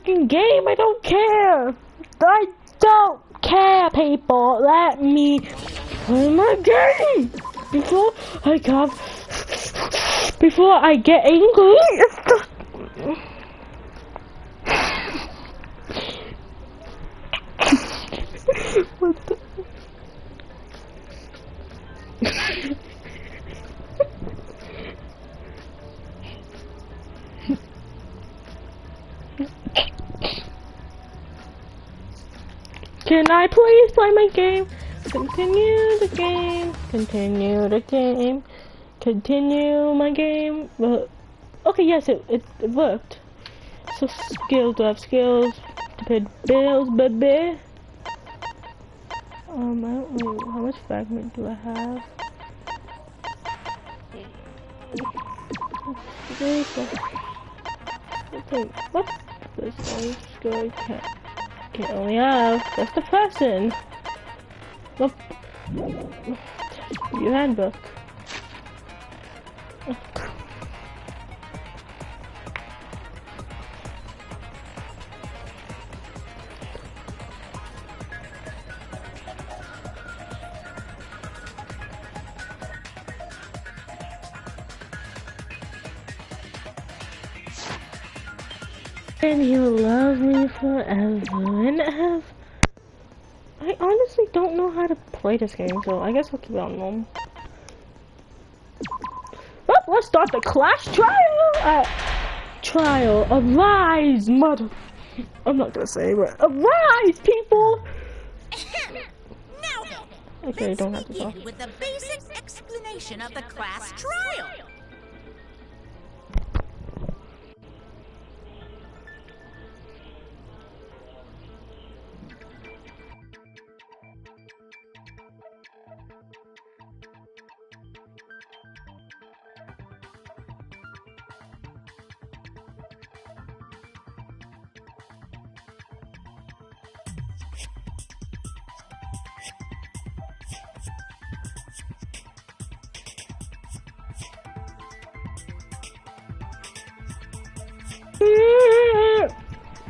fucking game. I don't care. I don't care, people. Let me play my game before I get angry. What the? Can I please play my game? Continue the game. Continue the game. Continue my game. Okay, yes, it worked. So skills, do I have skills? To pay bills, baby. I don't know, how much fragment do I have? Okay, what's this one? Good, can't only have, that's the person. Look, your handbook. And he'll love me forever and ever. I honestly don't know how to play this game, so I guess I'll keep it on normal. Well, let's start the class trial! Trial, arise, mother. I'm not gonna say it, but arise, people! Now, okay, don't have to begin talk. with a basic explanation of the class trial.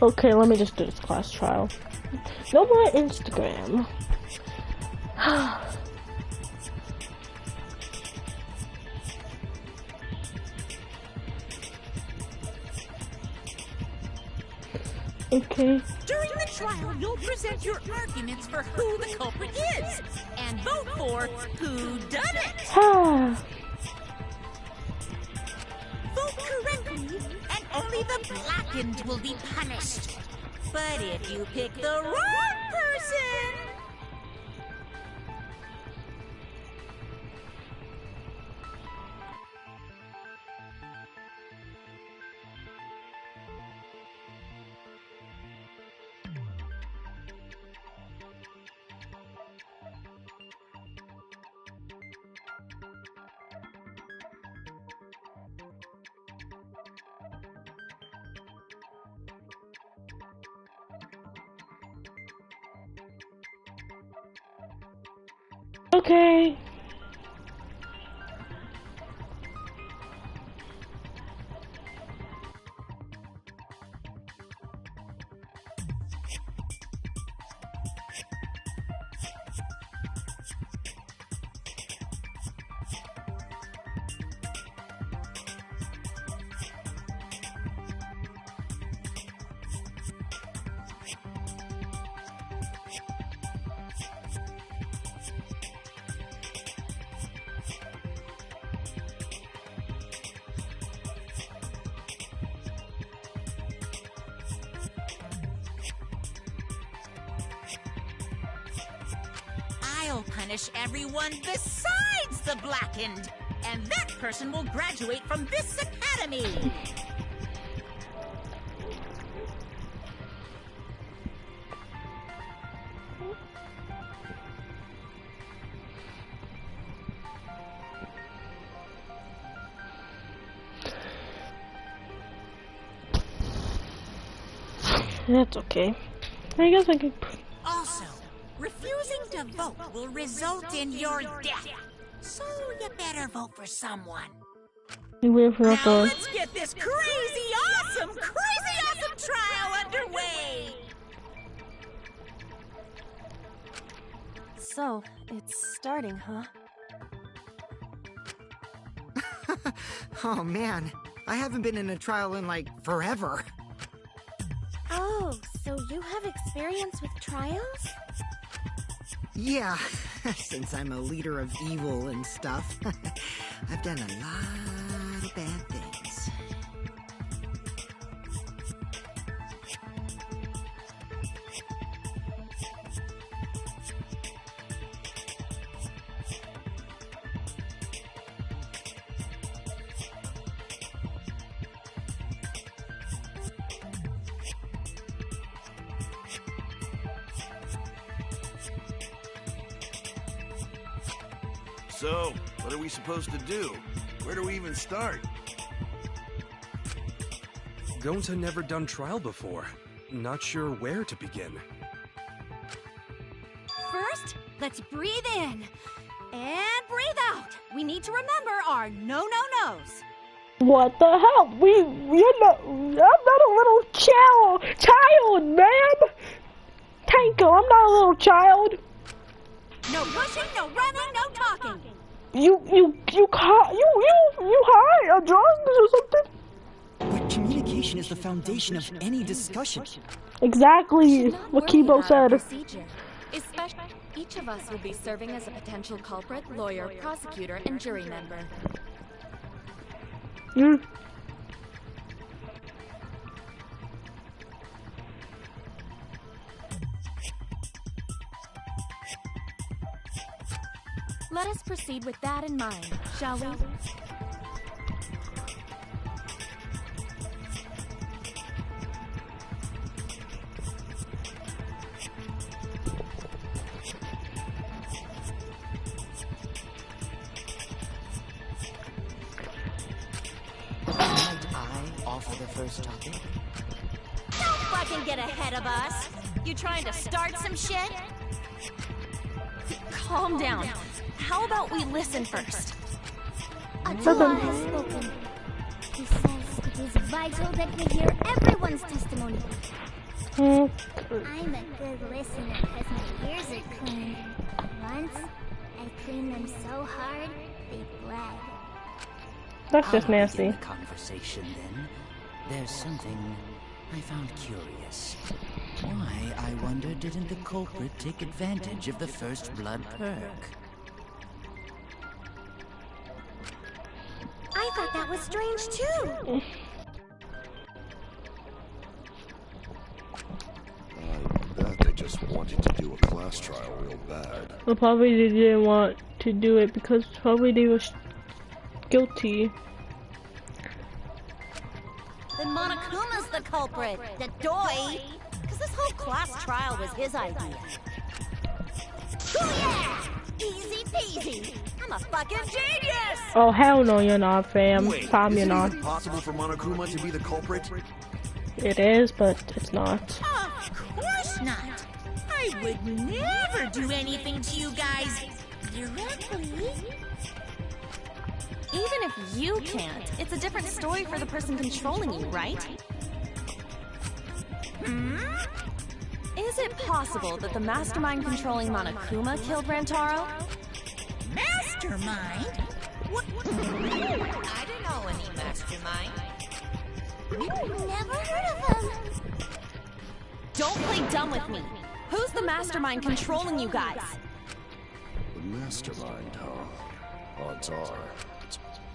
Okay, let me just do this class trial. No more Instagram. Okay. During the trial, you'll present your arguments for who the culprit is, and vote for who done it. Vote correctly, and only the blackened will be punished. But if you pick the wrong person... Okay. I'll punish everyone besides the blackened, and that person will graduate from this academy. That's okay. I guess I could. Also, refusing to vote will result in your death. So you better vote for someone. Now Let's get this crazy awesome trial underway! So, it's starting, huh? Oh man, I haven't been in a trial in like forever. Oh, so you have experience with trials? Yeah, since I'm a leader of evil and stuff, I've done a lot of bad things. So, what are we supposed to do? Where do we even start? Gonta never done trial before. Not sure where to begin. First, let's breathe in. And breathe out. We need to remember our no-no-nos. What the hell? I'm not a little child, ma'am. Tanko, I'm not a little child. No pushing, no running, no talking. You high on drugs or something? But communication is the foundation of any discussion. Exactly what Kibo said. Especially, each of us will be serving as a potential culprit, lawyer, prosecutor, and jury member. Mm. Let us proceed with that in mind, shall we? Might I offer the first topic? Don't fucking get ahead of us! You trying to start some shit? Calm down. How about we listen first? Attila has spoken. He says it is vital that we hear everyone's testimony. I'm a good listener because my ears are clean. Once, I cleaned them so hard, they bled. That's just I'll nasty. begin the conversation then. There's something I found curious. Why, I wonder, didn't the culprit take advantage of the first blood perk? I thought that was strange too. I bet they just wanted to do a class trial real bad. Well, probably they didn't want to do it because probably they were guilty. Then Monokuma's the culprit, the doy. Because this whole class trial was his idea. Hoo-yeah! Easy peasy. I'm a fucking genius! Oh hell no, you're not, fam. Wait, Tom, is you're it not. even possible for Monokuma to be the culprit? It is, but it's not. Of course not. I would never do anything to you guys directly. Even if you can't, it's a different story for the person controlling you, right? Is it possible that the mastermind controlling Monokuma killed Rantaro? Mastermind? What? I don't know any mastermind. Never heard of him. Don't play dumb with me. Who's the mastermind controlling you guys? The mastermind, huh? Odds are.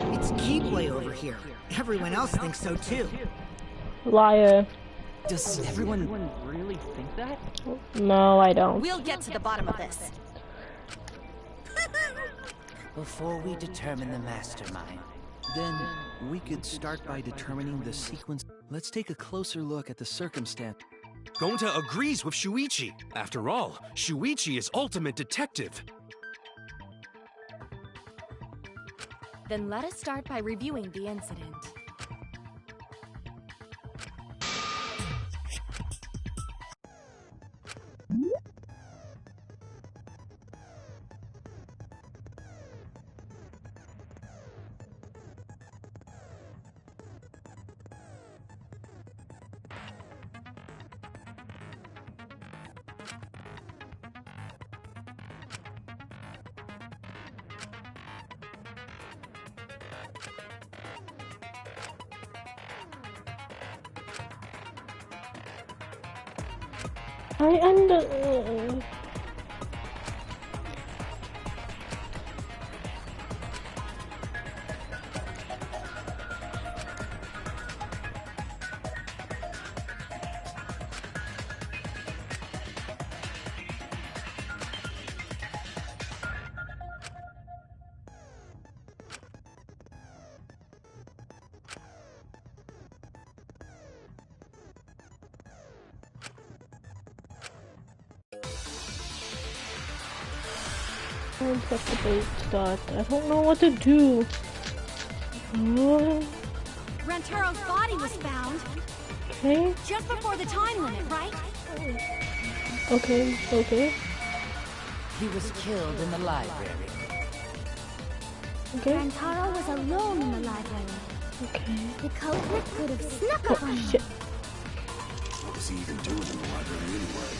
It's Keyblade over here. Everyone else thinks so too. Liar. Does everyone really think that? No, I don't. We'll get to the bottom of this. Before we determine the mastermind, then we could start by determining the sequence. Let's take a closer look at the circumstance. Gonta agrees with Shuichi. After all, Shuichi is ultimate detective. Then let us start by reviewing the incident. I am the... Press the bait start. I don't know what to do. Rantaro's body was found Okay. just before the time limit, right? Okay. Okay. He was killed in the library. Okay. Rantaro was alone in the library. Okay. The culprit could have snuck up on Oh him. shit. What was he even doing in the library anyway?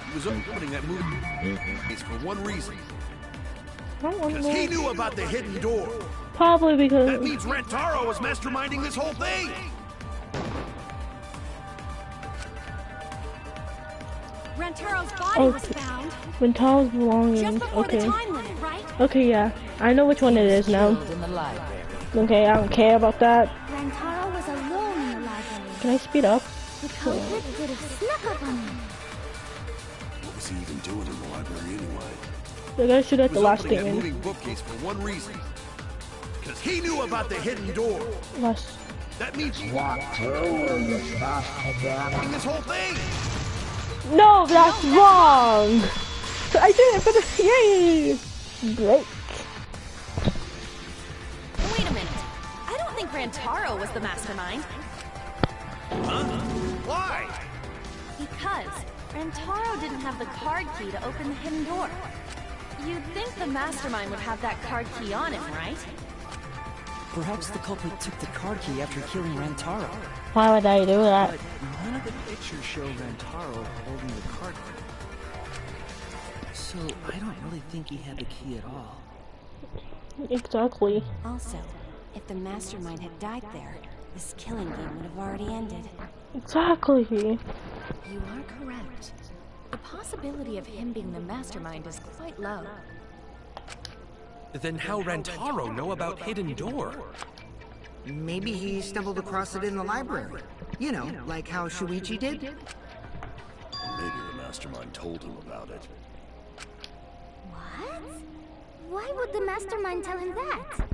He was opening that movie case for one reason. I don't want to Because he know. knew about the hidden door. Probably because... That means Rantaro was masterminding this whole thing. Rantaro's body was found when Tao's belongings. just before the Okay. time limit, right? Okay, yeah. I know which one it is now. Killed in the library. Okay, I don't care about that. Rantaro was alone in the library. Can I speed up? The culprit could have snuck up on him. What was he even doing in the library anyway? I gotta shoot at He the was last opening that thing. moving bookcase for one reason. Because he knew about the hidden door. Last. That means this whole thing. No, that's wrong. I did it for the yay. Great. Wait a minute. I don't think Rantaro was the mastermind. Huh? Why? Because Rantaro didn't have the card key to open the hidden door. You'd think the mastermind would have that card key on him, right? Perhaps the culprit took the card key after killing Rantaro. Why would I do that? But none of the pictures show Rantaro holding the card key. So I don't really think he had the key at all. Exactly. Also, if the mastermind had died there, this killing game would have already ended. Exactly. You are correct. The possibility of him being the mastermind is quite low. Then how Rantaro know about Hidden Door? Maybe he stumbled across it in the library. You know, like how Shuichi did. Maybe the mastermind told him about it. What? Why would the mastermind tell him that?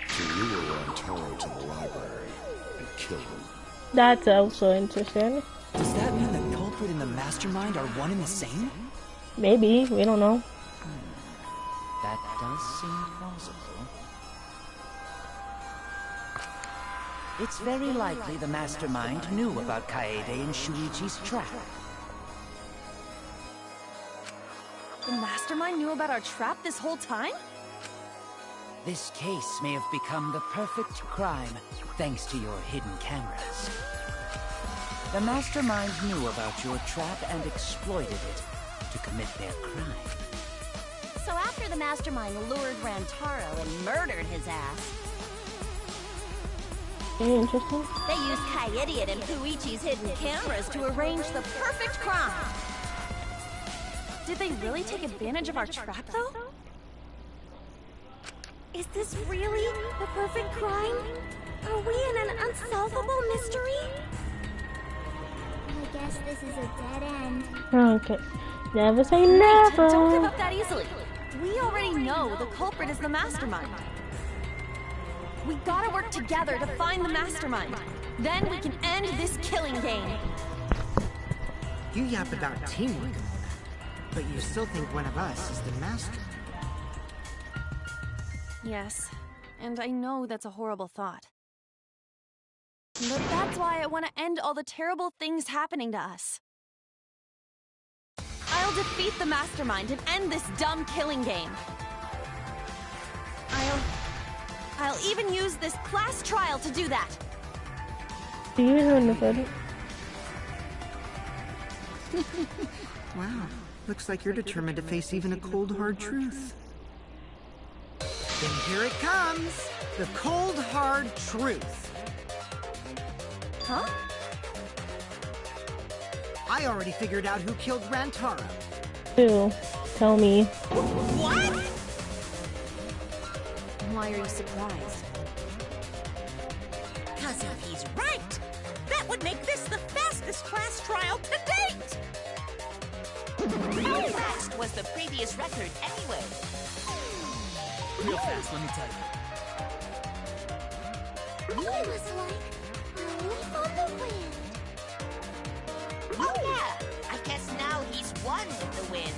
To lure Rantaro to the library and kill him. That's also interesting. Does that mean the culprit and the mastermind are one and the same? Maybe. We don't know. That does seem plausible. It's very likely the mastermind knew about Kaede and Shuichi's trap. The mastermind knew about our trap this whole time? This case may have become the perfect crime thanks to your hidden cameras. The mastermind knew about your trap and exploited it to commit their crime. So after the mastermind lured Rantaro and murdered his ass, Very interesting. they used Kaidiot and Puichi's hidden cameras to arrange the perfect crime. Did they really take advantage of our trap, though? Is this really the perfect crime? Are we in an unsolvable mystery? I guess this is a dead end. Okay. Never say Wait, never. don't give up that easily. We already know the culprit is the mastermind. We gotta work together to find the mastermind. Then we can end this killing game. You yap about teamwork, but you still think one of us is the master. Yes, and I know that's a horrible thought. But that's why I want to end all the terrible things happening to us. I'll defeat the mastermind and end this dumb killing game. I'll even use this class trial to do that. Do you even know that? Wow, looks like you're determined to face even a cold, hard truth. Then here it comes, the cold, hard truth. Huh? I already figured out who killed Rantaro. Who? Tell me. What? Why are you surprised? Because if he's right, that would make this the fastest class trial to date! How fast was the previous record anyway? Real fast, let me tell you. He was like a leaf on the wind. Oh yeah, I guess now he's one with the wind.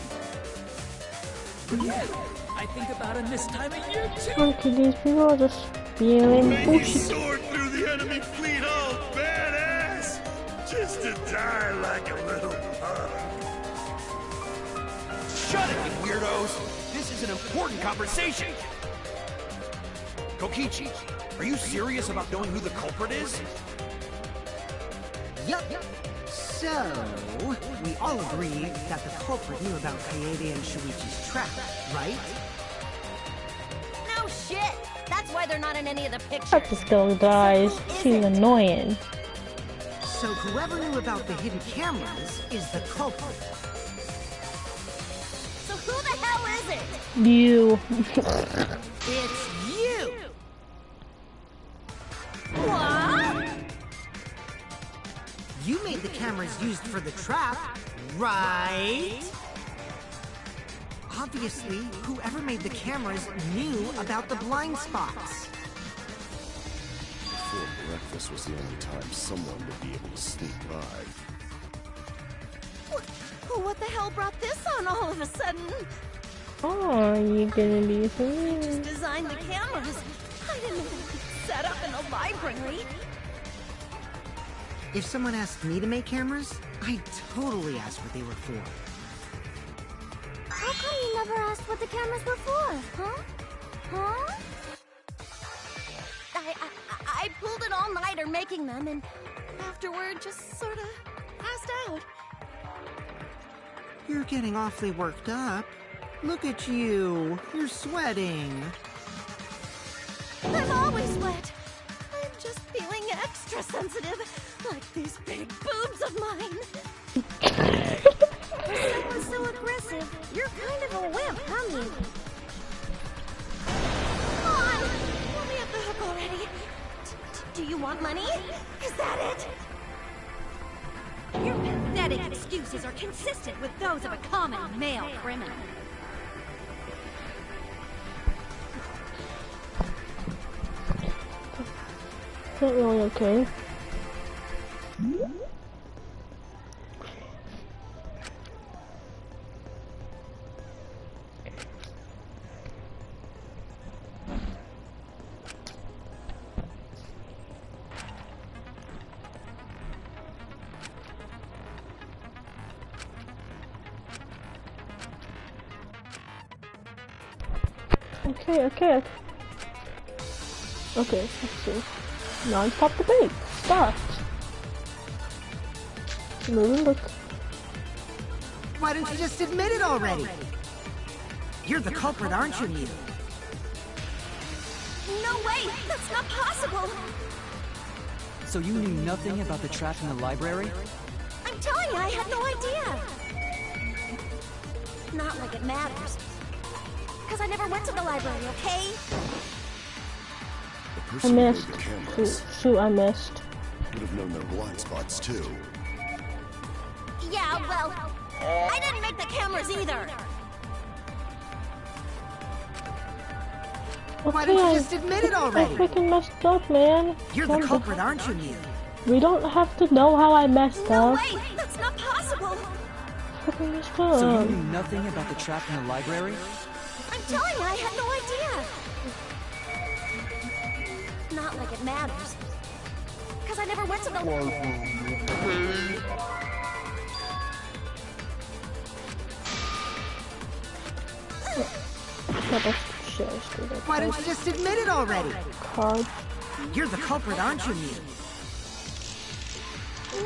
I think about him this time of year too. Look at these people are just spewing bullshit. Soared through the enemy fleet all badass, just to die like a little bug. Shut it, you weirdos! This is an important conversation! Kokichi, are you serious about knowing who the culprit is? Yup. So, we all agree that the culprit knew about Kaede and Shuichi's trap, right? No shit! That's why they're not in any of the pictures. Hope this girl dies. She's annoying. So whoever knew about the hidden cameras is the culprit. So who the hell is it? You. It's you! What? You made the cameras used for the trap, right? Obviously, whoever made the cameras knew about the blind spots. Before breakfast was the only time someone would be able to sneak by. What the hell brought this on all of a sudden? Oh, you gonna be Just fooled. designed the cameras. I didn't know they could set up in a library. If someone asked me to make cameras, I'd totally ask what they were for. How come you never asked what the cameras were for, huh? Huh? I pulled an all-nighter making them, and afterward just sort of passed out. You're getting awfully worked up. Look at you. You're sweating. I'm always wet. I'm just feeling extra sensitive, like these big boobs of mine. Someone's so aggressive. You're kind of a wimp, huh, you? Come on! Let me off the hook already. Do you want money? Is that it? Your pathetic excuses are consistent with those of a common male criminal. Not really okay. Okay. Okay, let's see. Non-stop debate. Start. Look. Why don't you just admit it already? You're the culprit, aren't you, Neil? No way! That's not possible! So you knew nothing about the trap in the library? I'm telling you, I had no idea! Not like it matters. Because I never went to the library, okay? The I person who made missed. the cameras Shoot, I missed. would have known their blind spots too. Yeah, well, I didn't make the cameras either! Why don't you just admit it I already? freaking messed up, man. You're the culprit, aren't you, Neil? We don't have to know how I messed No up. way! That's not possible! Freaking messed So you up. knew nothing about the trap in the library? I'm telling you, I had no idea! Not like it matters. Because I never went to the Why don't you just admit it already? Card. You're the culprit, aren't you, Neil?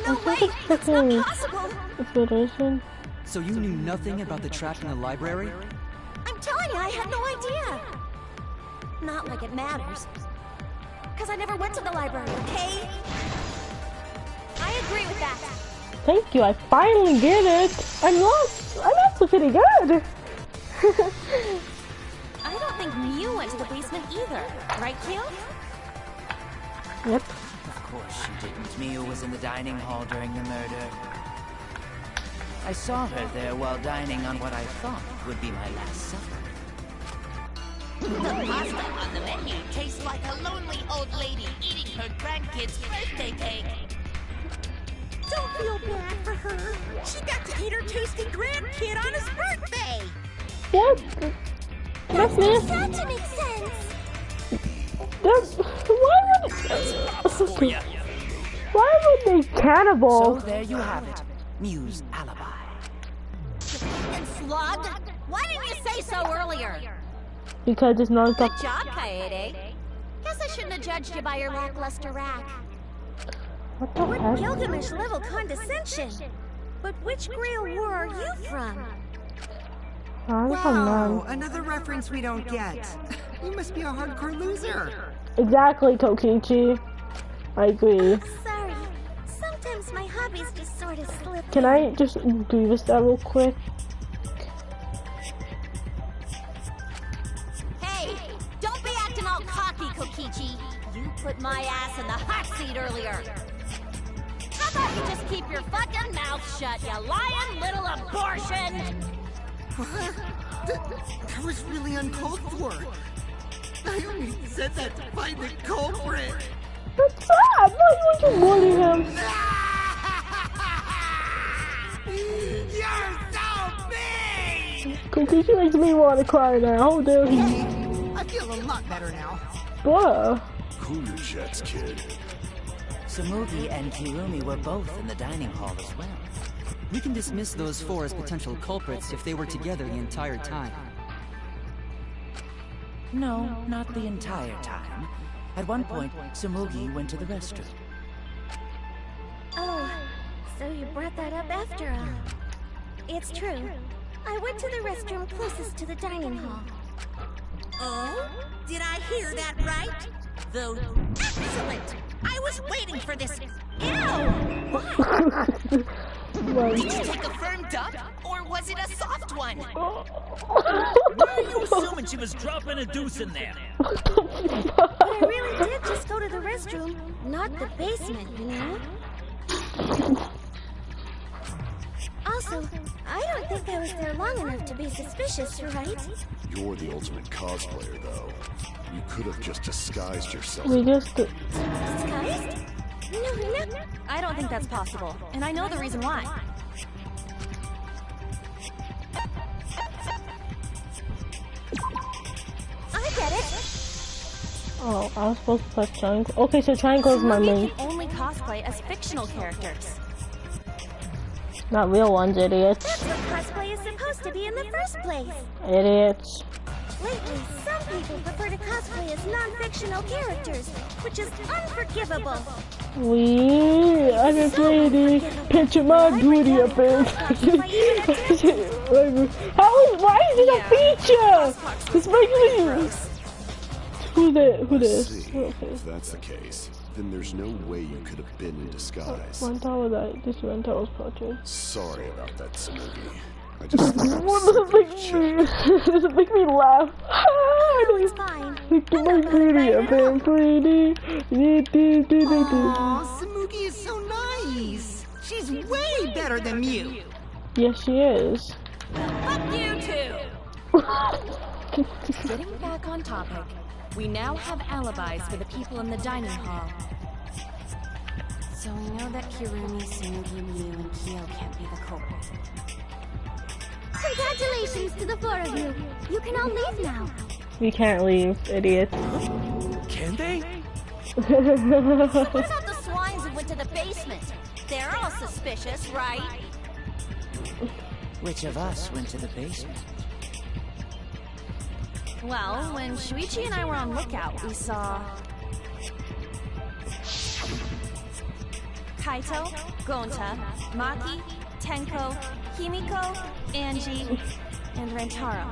No way! That's not possible! If it isn't. So you knew nothing about the trap in the library? I'm telling you, I had no idea! Not like it matters. Because I never went to the library, okay? I agree with that. Thank you, I finally get it. I'm actually pretty good. I don't think Mew went to the basement either, right, Q? Yep. Of course she didn't. Mew was in the dining hall during the murder. I saw her there while dining on what I thought would be my last supper. The pasta on the menu tastes like a lonely old lady eating her grandkid's birthday cake. Don't feel bad for her. She got to eat her tasty grandkid on his birthday. Yep. That's me. That to make sense. Why would they cannibal? So there you have it. Mew's alibi. And slugged? Why didn't you say so earlier? Because it's not Good job, Kaede. Guess I shouldn't have judged you by your lackluster rack. What the heck? Gilgamesh-level condescension. But which Grail War are you from? Wow, another reference we don't get. You must be a hardcore loser. Exactly, Kokichi. I agree. Sorry. Sometimes my hobbies just sort of slip. Can I just do this real quick? Hey, don't be acting all cocky, Kokichi. You put my ass in the hot seat earlier. How about you just keep your fucking mouth shut, you lying little abortion? What? That was really uncalled for. I only said that to find the culprit. That's sad! Why would you bully him? You're so big! Kokichi makes me want to cry now. How dare he? I feel a lot better now. What? Cool your jets, kid. Samugi and Kirumi were both in the dining hall as well. We can dismiss those four as potential culprits if they were together the entire time. No, not the entire time. At one point, Samugi went to the restroom. Oh, so you brought that up after all. It's true. I went to the restroom closest to the dining hall. Oh? Did I hear that right? Though, excellent! I was waiting for this. Ew! Did you take a firm dump, or was it a soft one? Why are you assuming she was dropping a deuce in there? But I really did just go to the restroom, not the basement, you know? Also, I don't think I was there long enough to be suspicious, right? You're the ultimate cosplayer, though. You could have just disguised yourself. We just... Disguised? No. I don't think that's possible, and I know the reason why. I get it. Oh, I was supposed to press triangle. Okay, so triangle is my We main. can only cosplay as fictional characters. Not real ones, idiots. That's what cosplay is supposed to be in the first place. Idiots. Lately, some people prefer to cosplay as non-fictional characters, which is unforgivable. I'm a lady. Picture my booty up in. Why is it a feature? It's making me. Who this? See, if that's the case, then there's no way you could have been in disguise. This Rentaro's portrait. Sorry about that, Samugi. I just thought Does it make me laugh? It's fine. Picture my booty up in 3D. Aw, Samugi is so nice. She's way better than Mew. Yes, she is. Fuck you two! Getting back on topic, we now have alibis for the people in the dining hall. So we know that Kirumi, Samugi, Mew, and Kyo can't be the culprits. Congratulations to the four of you. You can all leave now. We can't leave, idiots. Can they? What about the swines who went to the basement? They're all suspicious, right? Which of us went to the basement? Well, when Shuichi and I were on lookout, we saw... Kaito, Gonta, Maki, Tenko, Himiko, Angie, and Rantaro.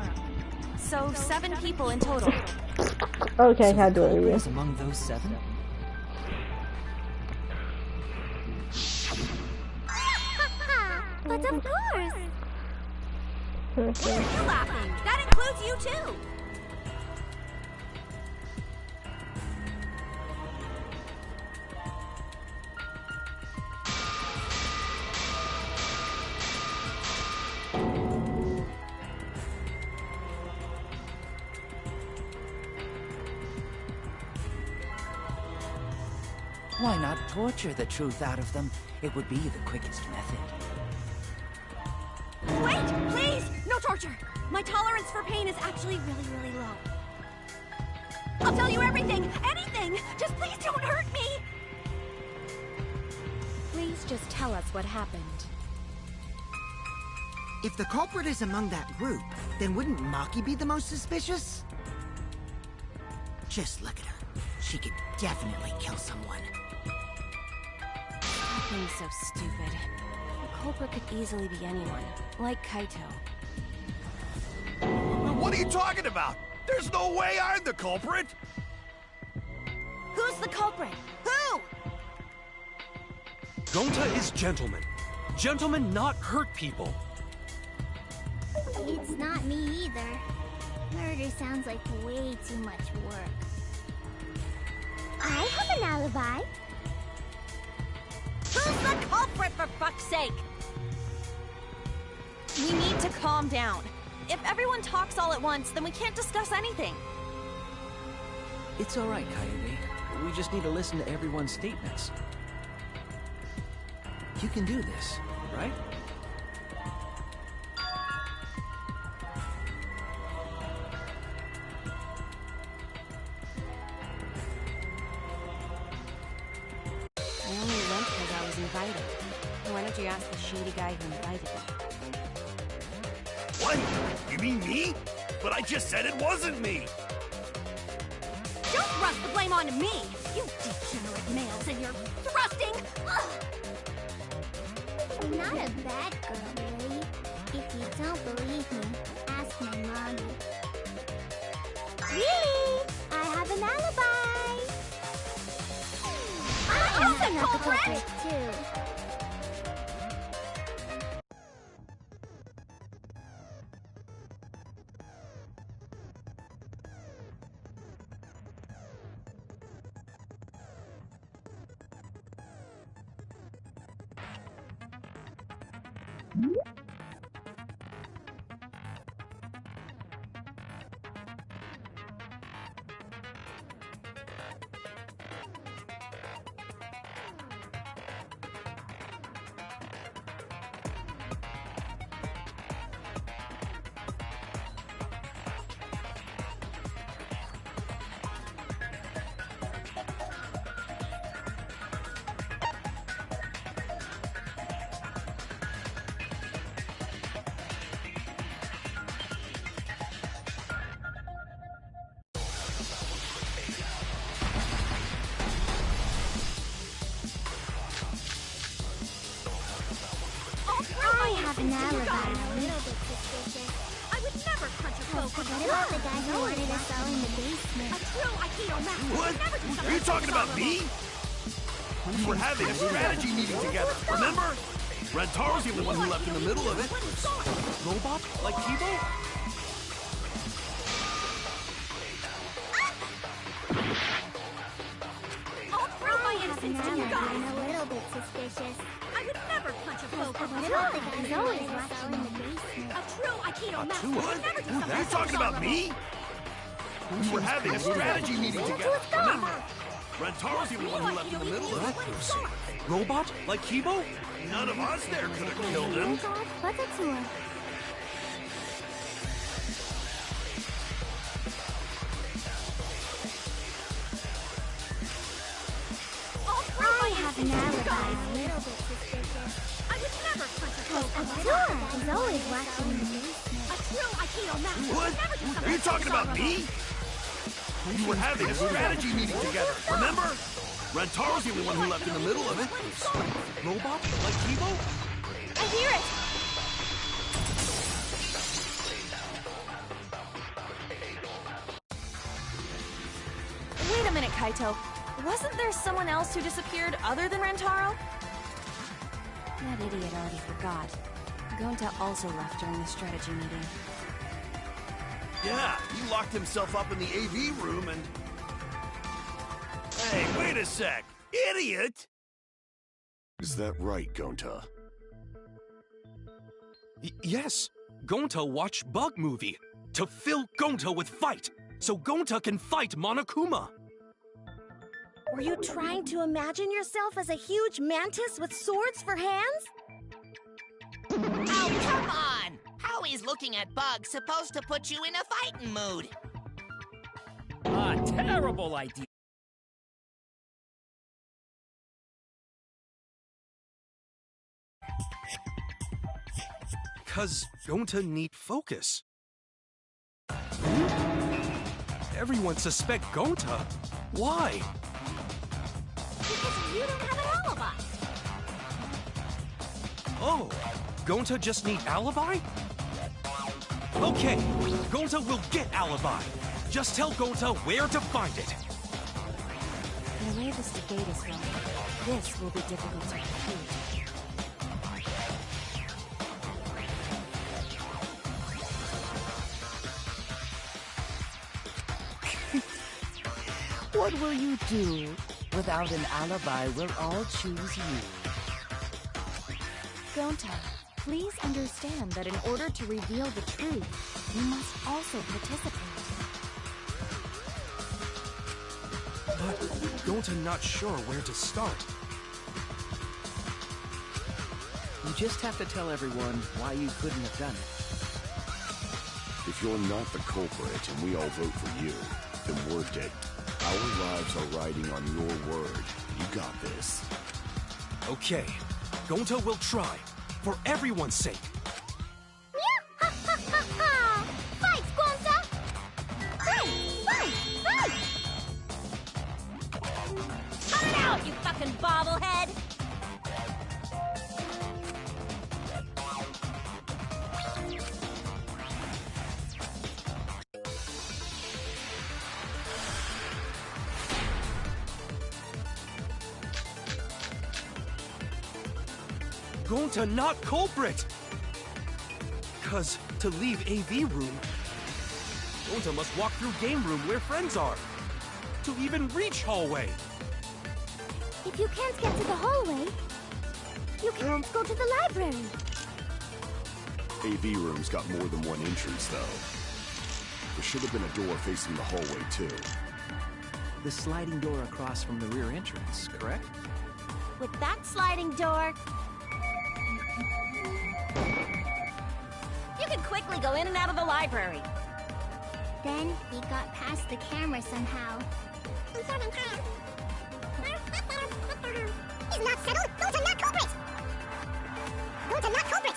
So 7 people in total. Okay, So how the do I culprit leave? is among those 7? But of course. Why are you laughing? That includes you too. Why not torture the truth out of them? It would be the quickest method. Wait, please! No torture! My tolerance for pain is actually really, really low. I'll tell you everything! Anything! Just please don't hurt me! Please just tell us what happened. If the culprit is among that group, then wouldn't Maki be the most suspicious? Just look at her. She could definitely kill someone. Stop being so stupid. The culprit could easily be anyone, like Kaito. What are you talking about? There's no way I'm the culprit! Who's the culprit? Who? Gonta is gentleman. Gentlemen not hurt people. It's not me either. Murder sounds like way too much work. I have an alibi. Who's the culprit, for fuck's sake? We need to calm down. If everyone talks all at once, then we can't discuss anything. It's all right, Coyote. We just need to listen to everyone's statements. You can do this, right? I only went because I was invited. Why don't you ask the shady guy who invited me? What? You mean me? But I just said it wasn't me! Don't thrust the blame onto me! You degenerate males and your thrusting! Ugh. I'm not a bad girl, really. If you don't believe me, ask my mommy. Really? I have an alibi! I'm not the culprit, too. I have an alibi. A little bit suspicious. I would never punch a What poke. about the guy who wanted us all in the basement? A true Aikido master What? would never do something Are you talking about so me? We were having a strategy meeting together, remember? Rentaro's the only one who left in the middle of it. Robot? Like Kibo? I'll prove my I have an innocence to you alibi. guys. I'm a little bit suspicious. I would never punch a poke. What about the guy who wanted us all in the basement? A true Aikido master What? would never do Are something you so talking about dishonorable. me? We were having a strategy meeting together, remember? Rentaro's the only one who left in the middle of it. Robot? Like Kibo? None of us there could have killed him. What's a tour? I have an alibi. A little bit suspicious. I would never punch a poke. A tour is always watching in the basement. A true Aikido master What? would never do something Are you so talking about dishonorable. me? We were having a strategy meeting together, remember? Rentaro's the only one who left in the middle of it. Robot? Like Kibo? I hear it! Wait a minute, Kaito. Wasn't there someone else who disappeared other than Rentaro? That idiot already forgot. Gonta also left during the strategy meeting. Yeah, he locked himself up in the AV room and... Hey, wait a sec! Idiot! Is that right, Gonta? Yes. Gonta watched Bug Movie to fill Gonta with fight, so Gonta can fight Monokuma. Were you trying to imagine yourself as a huge mantis with swords for hands? Oh, come on! How is looking at bugs supposed to put you in a fighting mood? A terrible idea. 'Cause Gonta need focus. Everyone suspect Gonta. Why? Because you don't have an alibi. Oh, Gonta just need alibi? Okay, Gonta will get alibi. Just tell Gonta where to find it. The way this debate is going, this will be difficult to compute. What will you do? Without an alibi, we'll all choose you. Gonta, please understand that in order to reveal the truth, you must also participate. But Gonta not sure where to start. You just have to tell everyone why you couldn't have done it. If you're not the culprit and we all vote for you, then we're dead. Our lives are riding on your word. You got this. Okay, Gonta will try, for everyone's sake. Fight, Gonta! Fight! Fight! Fight! Cut it out, you fucking bobblehead! Gonta not culprit! 'Cause to leave AV room, Gonta must walk through game room where friends are. To even reach hallway. If you can't get to the hallway, you can't go to the library. AV room's got more than one entrance, though. There should have been a door facing the hallway, too. The sliding door across from the rear entrance, correct? With that sliding door, you could quickly go in and out of the library. Then he got past the camera somehow. He's not settled! Gonta not culprit! Gonta not culprit!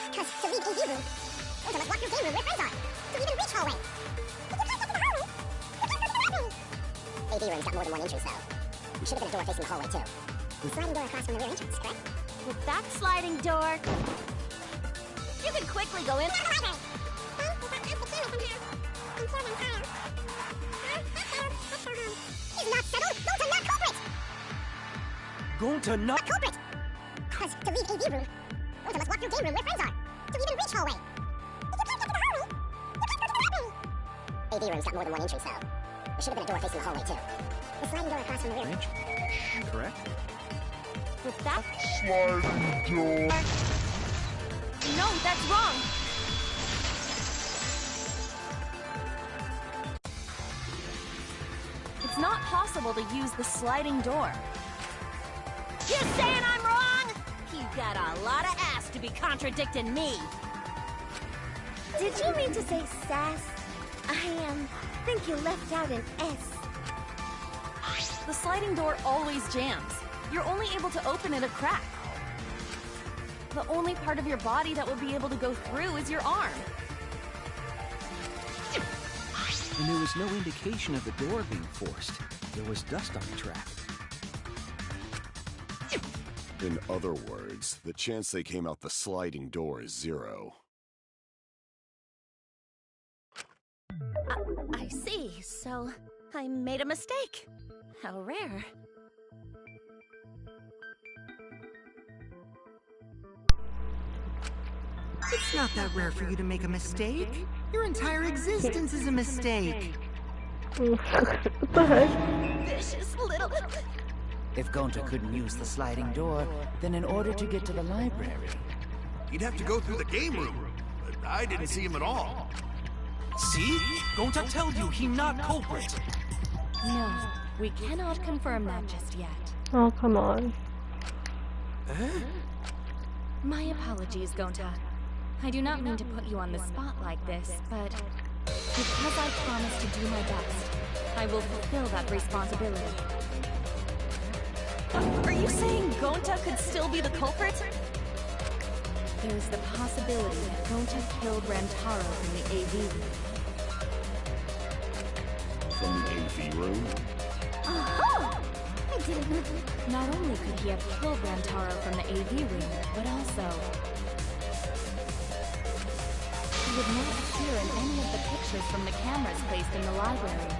Because to leave AV room, Gonta must walk through game room where friends are. To even reach hallway. You can't get to the hallway! You can't go to the library! AV room's got more than one entrance, though. There should have been a door facing the hallway, too. The sliding door across from the rear entrance, correct? With that sliding door, you could quickly go in. He's not settled! Gonta not culprit! Gonta not Culprit! Because to leave AV room, Gonta must walk through game room where friends are. To even reach hallway. You can't get to the hallway! You can't go to the library! AV room's got more than one entrance, though. There should have been a door facing the hallway, too. The sliding door across from the rear Entrance, correct? With that Sliding door. No, that's wrong. It's not possible to use the sliding door. You saying I'm wrong? You got a lot of ass to be contradicting me. Did you mean to say sass? I think you left out an S. The sliding door always jams. You're only able to open it a crack. The only part of your body that will be able to go through is your arm. And there was no indication of the door being forced. There was dust on the track. In other words, the chance they came out the sliding door is 0. I see. So I made a mistake. How rare. It's not that rare for you to make a mistake. Your entire existence is a mistake. What the heck? Vicious little... If Gonta couldn't use the sliding door, then in order to get to the library... He'd have to go through the game room. But I didn't see him at all. See? Gonta tell you he not culprit. No, we cannot confirm that just yet. Oh, come on. My apologies, Gonta. I do not mean to put you on the spot like this, but because I promised to do my best, I will fulfill that responsibility. Are you saying Gonta could still be the culprit? There's the possibility that Gonta killed Rantaro from the AV room. From the AV room? Oh! I didn't know. Not only could he have killed Rantaro from the AV room, but also he would not appear in any of the pictures from the cameras placed in the library.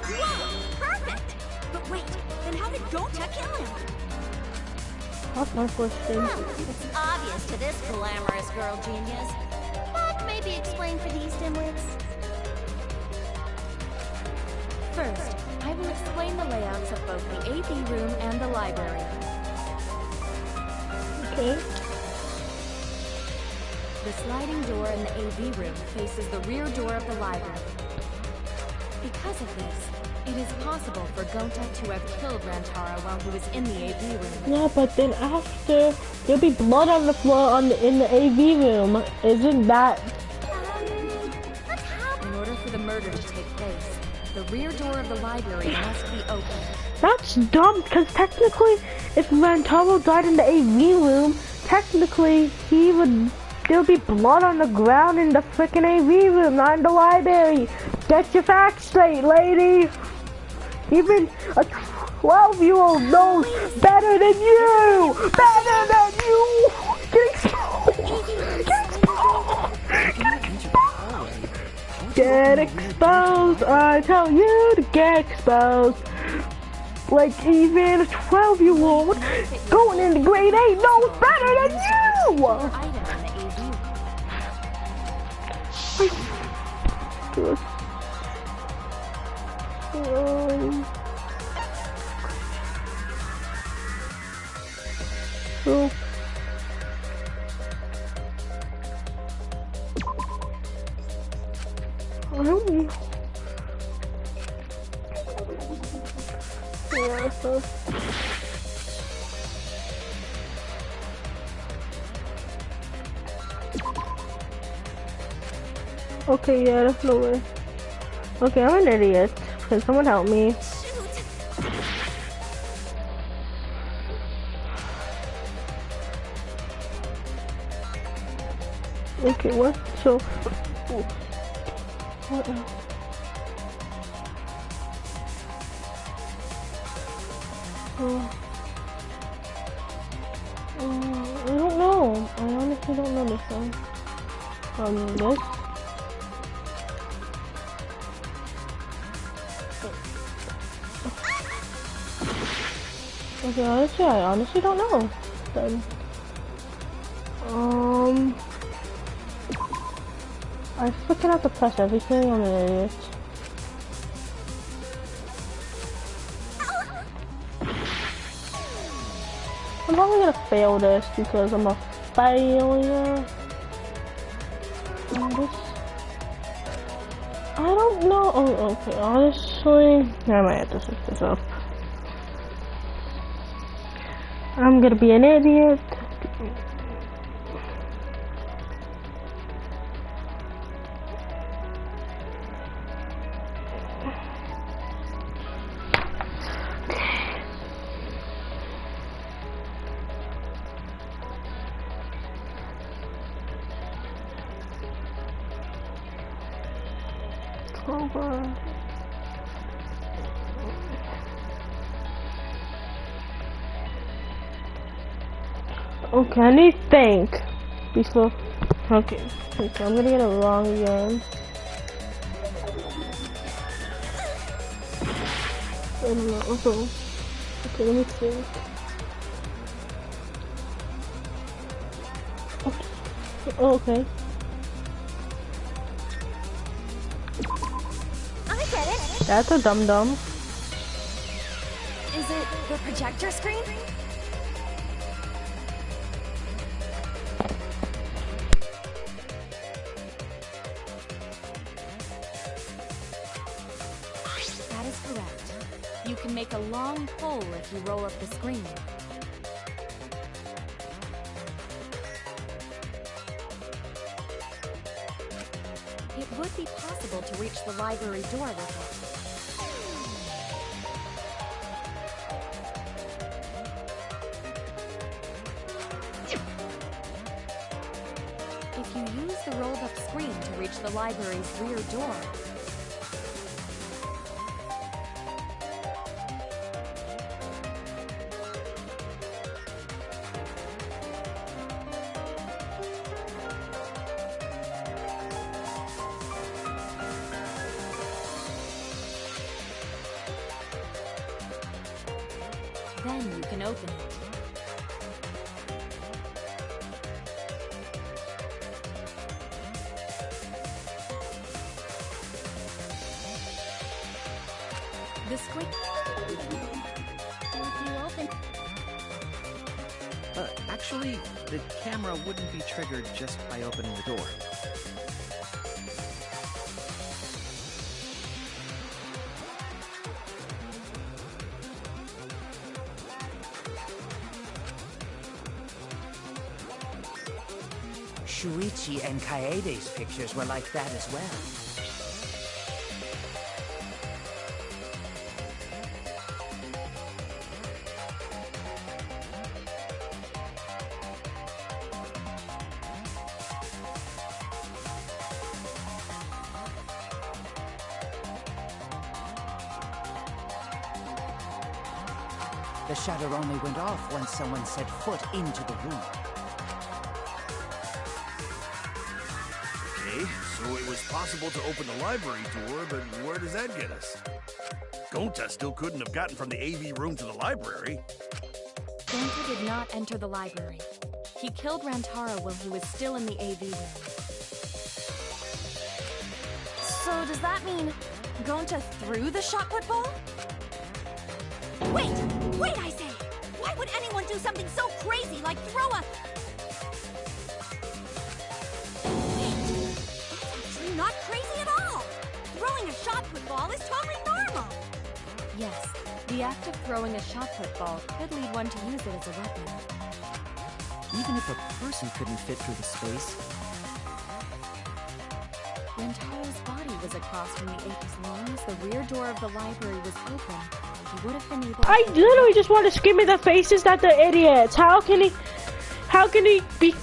Whoa! Perfect! But wait, then how did Gonta kill him? That's my question. It's obvious to this glamorous girl genius. But maybe explain for these dimwits. First, I will explain the layouts of both the AV room and the library. Okay. The sliding door in the AV room faces the rear door of the library. Because of this, it is possible for Gonta to have killed Rantaro while he was in the AV room. Yeah, but then after, there'll be blood on the floor in the AV room. Isn't that... In order for the murder to take place, the rear door of the library must be open. That's dumb, because technically, if Rantaro died in the AV room, technically, there'll be blood on the ground in the frickin' AV room, not in the library. Get your facts straight, lady. Even a 12-year-old knows better than you! Better than you! Get exposed! Get exposed! Get exposed! I tell you to get exposed! Like even a 12-year-old going into grade 8 knows better than you! I don't know. Yeah, so. Okay, yeah, that's no way. Okay, I'm an idiot. Can someone help me? Okay, what? So, what else? I don't know. I honestly don't know this one. This. Okay, I honestly don't know. Then, I freaking have to press everything. I'm an idiot. I'm probably gonna fail this because I'm a failure. I don't know. Oh, okay. Honestly, I might have to switch this up. I'm gonna be an idiot. Okay, I need to think before. Okay, I'm gonna get it wrong again. I don't know. Okay, let me think. Oh, okay. I get it. That's a dum-dum. Is it the projector screen? That is correct. You can make a long pull if you roll up the screen. It would be possible to reach the library door with it. If you use the rolled-up screen to reach the library's rear door, then you can open it. The squid. Actually, the camera wouldn't be triggered just by opening the door. Shuichi and Kaede's pictures were like that as well. The shutter only went off once someone set foot into the room. Okay, so it was possible to open the library door, but where does that get us? Gonta still couldn't have gotten from the AV room to the library. Gonta did not enter the library. He killed Rantaro while he was still in the AV room. So does that mean Gonta threw the shot put ball? Wait! Wait, I say! Why would anyone do something so crazy like throw a... Wait! It's actually not crazy at all! Throwing a shot put ball is totally normal! Yes, the act of throwing a shot put ball could lead one to use it as a weapon. Even if a person couldn't fit through the space. Rantaro's body was across from the ape. As long as the rear door of the library was open, he would have been able to... I literally just want to scream in the faces that they're idiots. How can he be...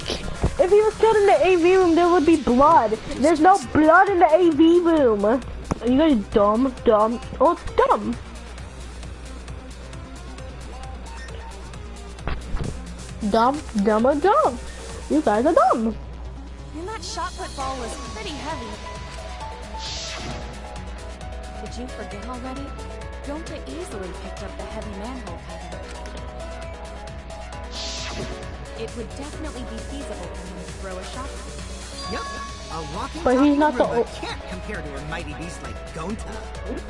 If he was killed in the AV room, there would be blood. There's no blood in the AV room. Are you guys dumb? Oh, it's dumb. Dumb. You guys are dumb. And that shot put ball was pretty heavy. Did you forget already? Gonta easily picked up the heavy manhole cover. It would definitely be feasible for him to throw a shot. Yep. A walking But he's not the robot can't compare to a mighty beast like Gonta.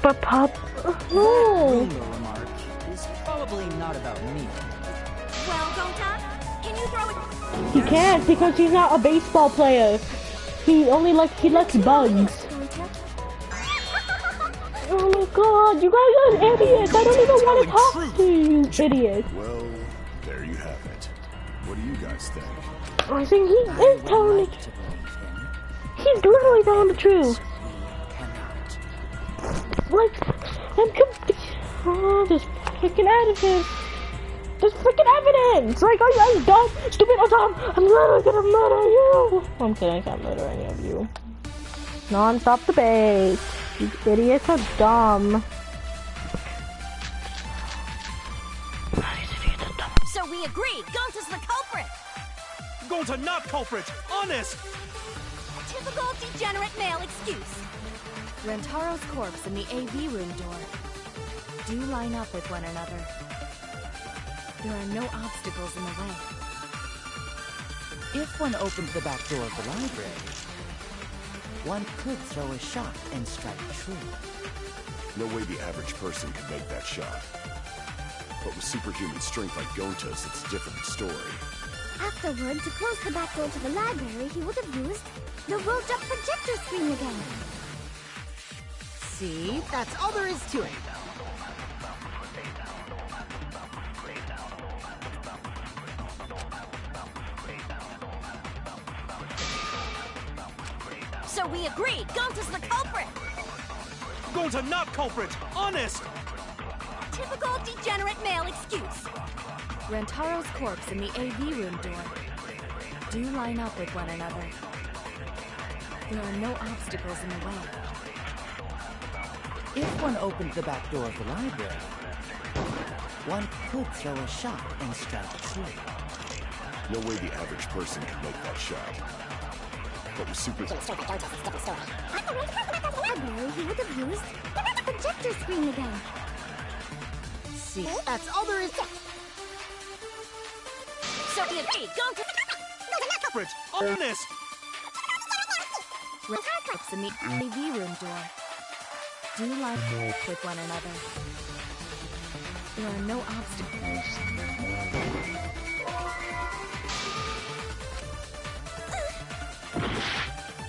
But Pop... That No. Roomba remark is probably not about me. Well, Gonta, can you throw it? He can't because he's not a baseball player. He likes bugs. Oh my god, you guys are idiots. I don't even want to talk to you, idiot. Well, there you have it. What do you guys think? I think he is telling the truth. He's literally telling the truth. Like, I'm oh, there's freaking evidence. There's freaking evidence. Like, are you dumb, stupid, or dumb? I'm literally gonna murder you. I'm kidding, I can't murder any of you. Non-stop debate. These idiots are dumb. So we agree, Gonta's the culprit! Gonta not culprit! Honest! Typical degenerate male excuse. Rantaro's corpse and the AV room door do line up with one another. There are no obstacles in the way. If one opened the back door of the library, one could throw a shot and strike true. No way the average person could make that shot. But with superhuman strength like Gonta's, it's a different story. Afterward, to close the back door to the library, he would have used the rolled up projector screen again. See? That's all there is to it. So we agree, Gonta's the culprit! Gonta not culprit! Honest! Typical degenerate male excuse. Rantaro's corpse and the AV room door do line up with one another. There are no obstacles in the way. If one opened the back door of the library, one could throw a shot and strike true. No way the average person could make that shot. But with superhuman strength like Gonta's, it's a different story. Afterward, to close the back door to the library, he would have used the projector screen again. See? That's all there is to it. So we agree, Gonta not culprit! Honest! Rantaro's corpse and the AV room door do line up with one another. There are no obstacles.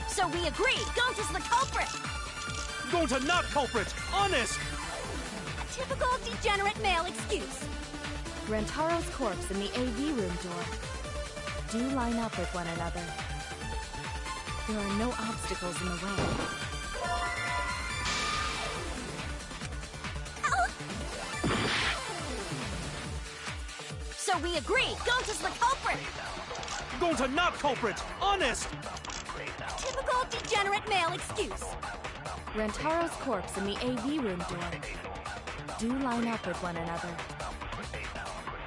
So we agree, Gonta's the culprit! Gonta not culprit! Honest! Typical degenerate male excuse. Rantaro's corpse and the AV room door do line up with one another. There are no obstacles in the way. So we agree, Gonta's the culprit! Gonta not culprit! Honest! Typical degenerate male excuse. Rantaro's corpse and the AV room door do line up with one another.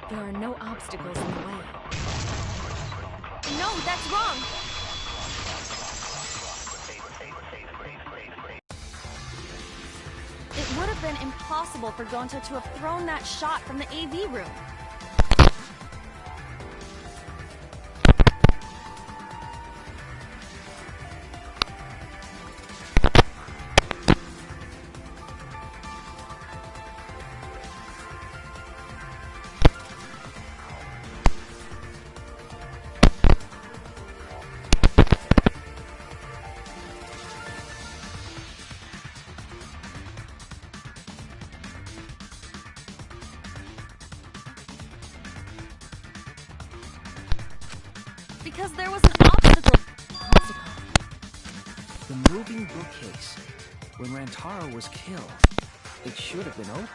There are no obstacles in the way. No, that's wrong! It would have been impossible for Gonta to have thrown that shot from the AV room. Because there was an obstacle. The moving bookcase. When Rantaro was killed, it should have been open.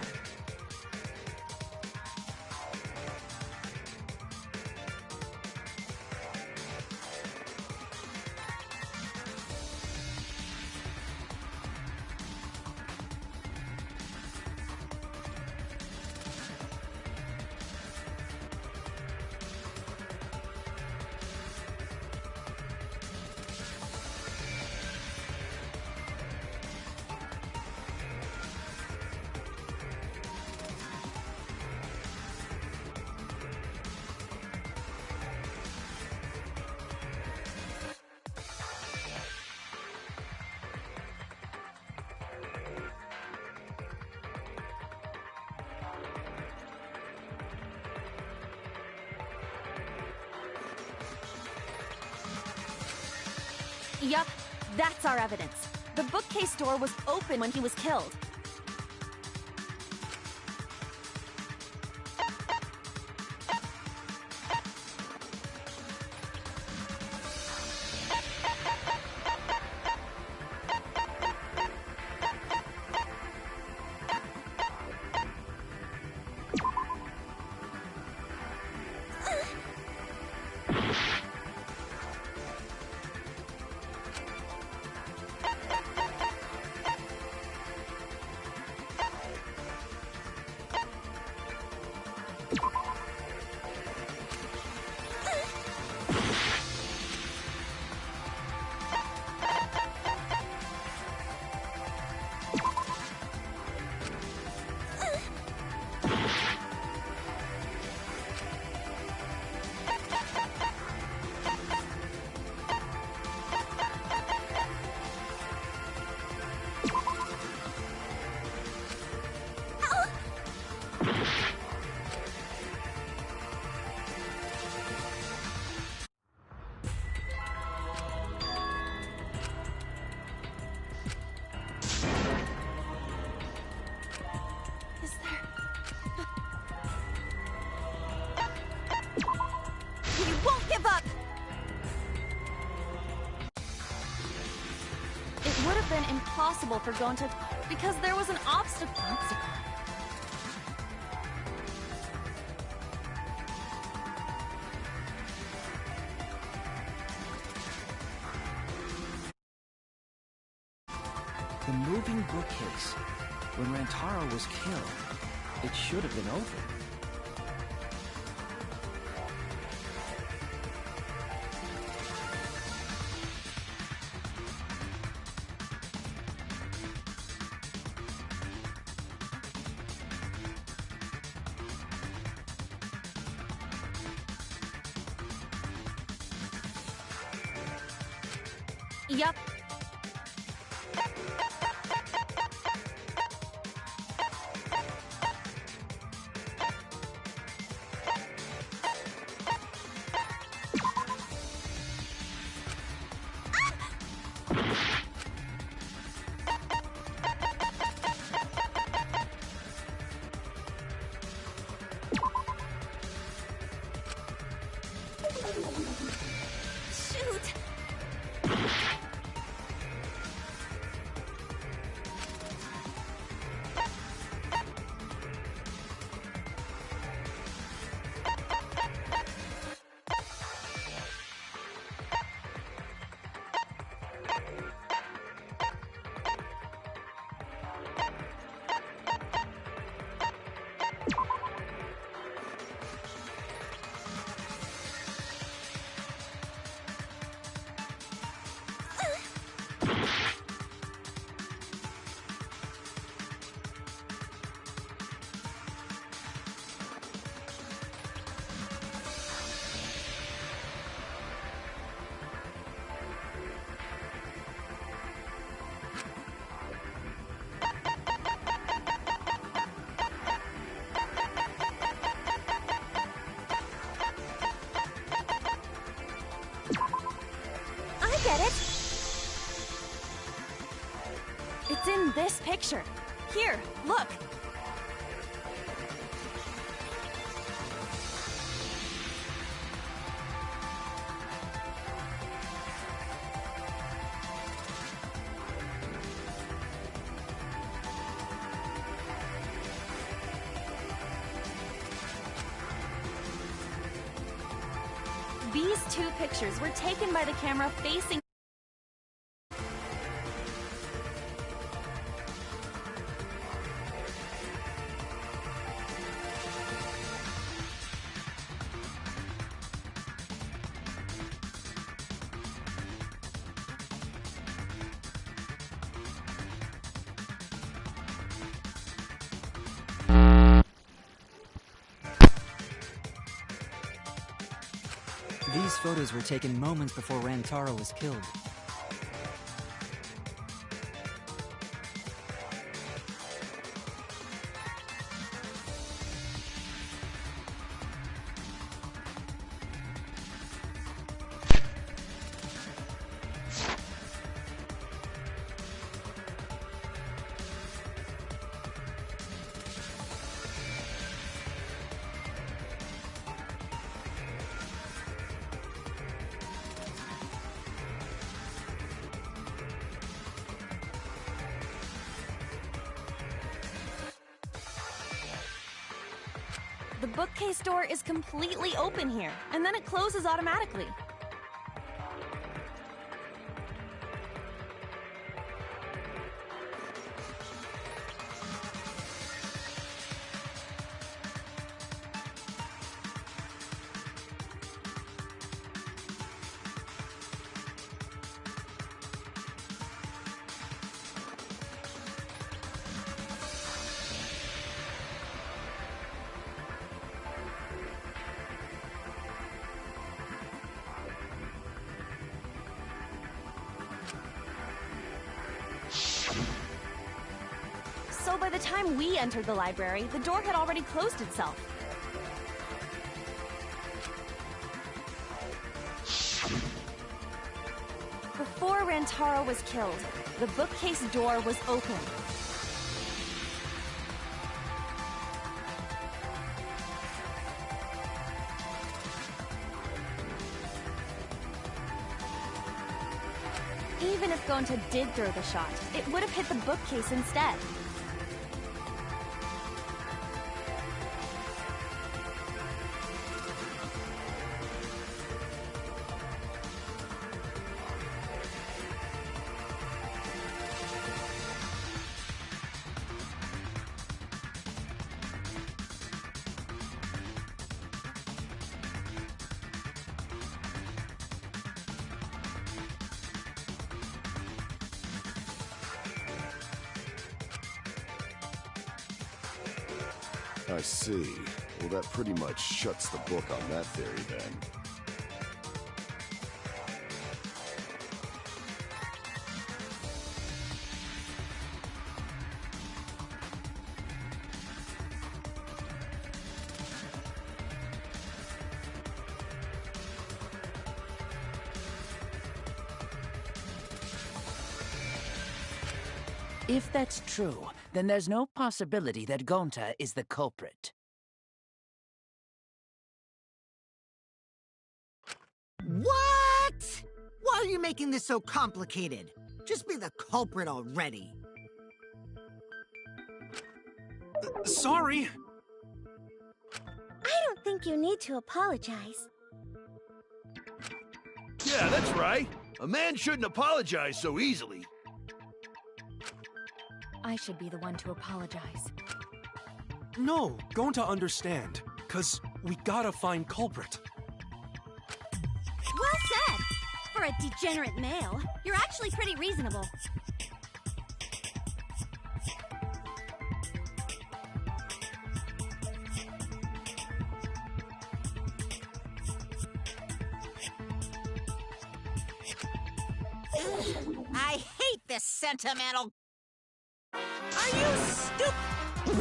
Yup, that's our evidence. The bookcase door was open when he was killed. impossible for Gonta because there was an obstacle. The moving bookcase. When Rantaro was killed, it should have been open. Yup. Shoot! I get it! It's in this picture. Here, look! These two pictures were taken by the camera facing. These photos were taken moments before Rantaro was killed. The bookcase door is completely open here, and then it closes automatically. So by the time we entered the library, the door had already closed itself. Before Rantaro was killed, the bookcase door was open. Even if Gonta did throw the shot, it would have hit the bookcase instead. I see. Well, that pretty much shuts the book on that theory, then. If that's true, then there's no possibility that Gonta is the culprit. What? Why are you making this so complicated? Just be the culprit already. Sorry. I don't think you need to apologize. Yeah, that's right. A man shouldn't apologize so easily. I should be the one to apologize. No, Gonta understand. 'Cause we gotta find culprit. Well said! For a degenerate male, you're actually pretty reasonable. I hate this sentimental... Are you stupid?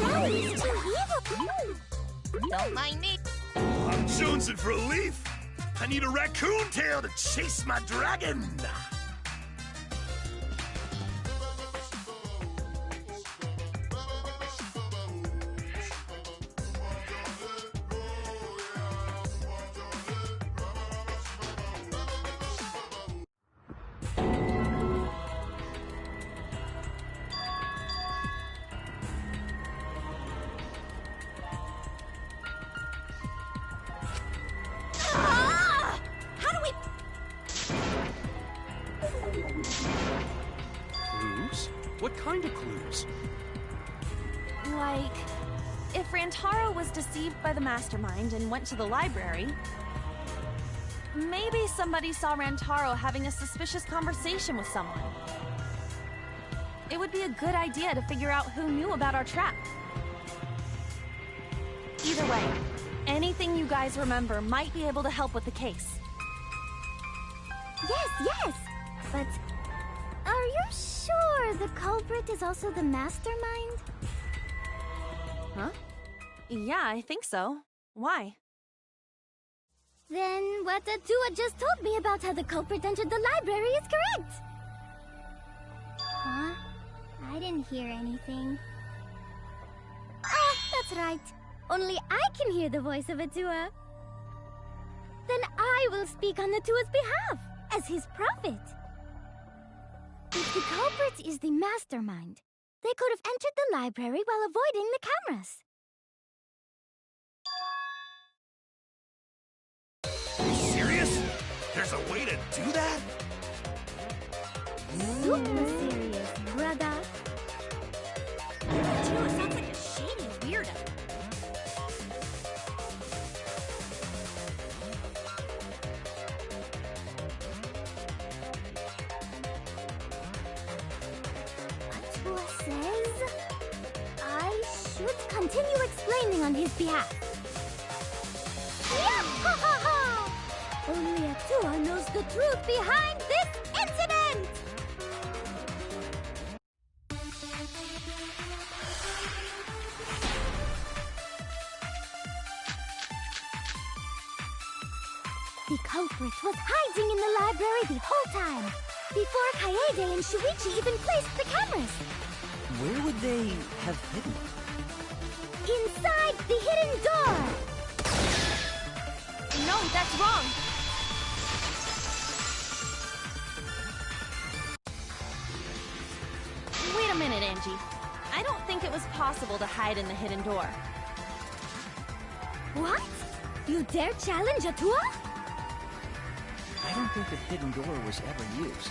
Rowdy's too evil! Don't mind me. I'm jonesing for a leaf. I need a raccoon tail to chase my dragon. How do we... Clues? What kind of clues? Like, if Rantaro was deceived by the mastermind and went to the library, maybe somebody saw Rantaro having a suspicious conversation with someone. It would be a good idea to figure out who knew about our trap. Either way, anything you guys remember might be able to help with the case. Yes! But are you sure the culprit is also the mastermind? Huh? Yeah, I think so. Why? Then what Atua just told me about how the culprit entered the library is correct! Huh? I didn't hear anything. Oh, that's right. Only I can hear the voice of Atua. Then I will speak on Atua's behalf, as his prophet. If the culprit is the mastermind, they could have entered the library while avoiding the cameras. Are you serious? There's a way to do that? Super serious, brother. Atua sounds like a shady weirdo. Atua says I should continue explaining on his behalf. Yeah! Only Atua knows the truth behind this incident! The culprit was hiding in the library the whole time, before Kaede and Shuichi even placed the cameras. Where would they have hidden? Inside the hidden door! No, that's wrong! Angie. I don't think it was possible to hide in the hidden door. What? You dare challenge Atua? I don't think the hidden door was ever used.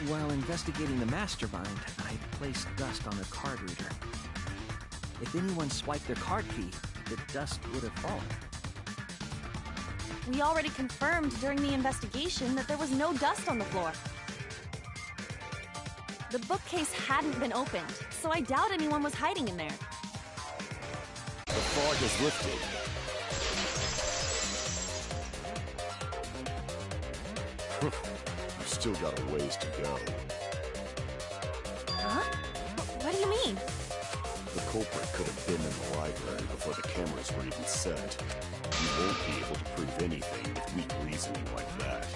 While investigating the mastermind, I placed dust on the card reader. If anyone swiped their card key, the dust would have fallen. We already confirmed during the investigation that there was no dust on the floor. The bookcase hadn't been opened, so I doubt anyone was hiding in there. The fog has lifted. You've still got a ways to go. Huh? What do you mean? The culprit could have been in the library before the cameras were even set. You won't be able to prove anything with weak reasoning like that.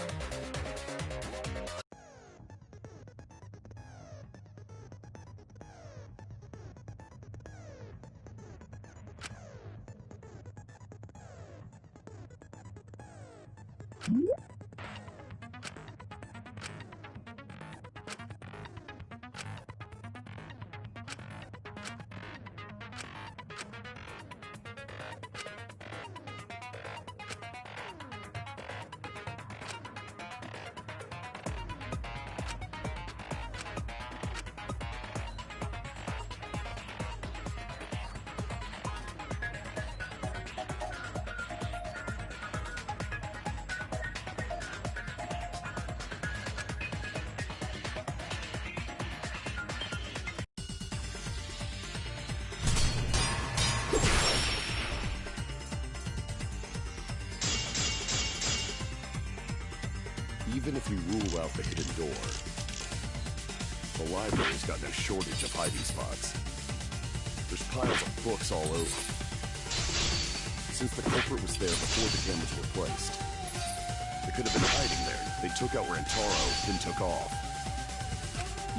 Even if you rule out the hidden door, the library's got no shortage of hiding spots. There's piles of books all over. Since the culprit was there before the cameras were placed, they could have been hiding there. They took out Rantaro, then took off.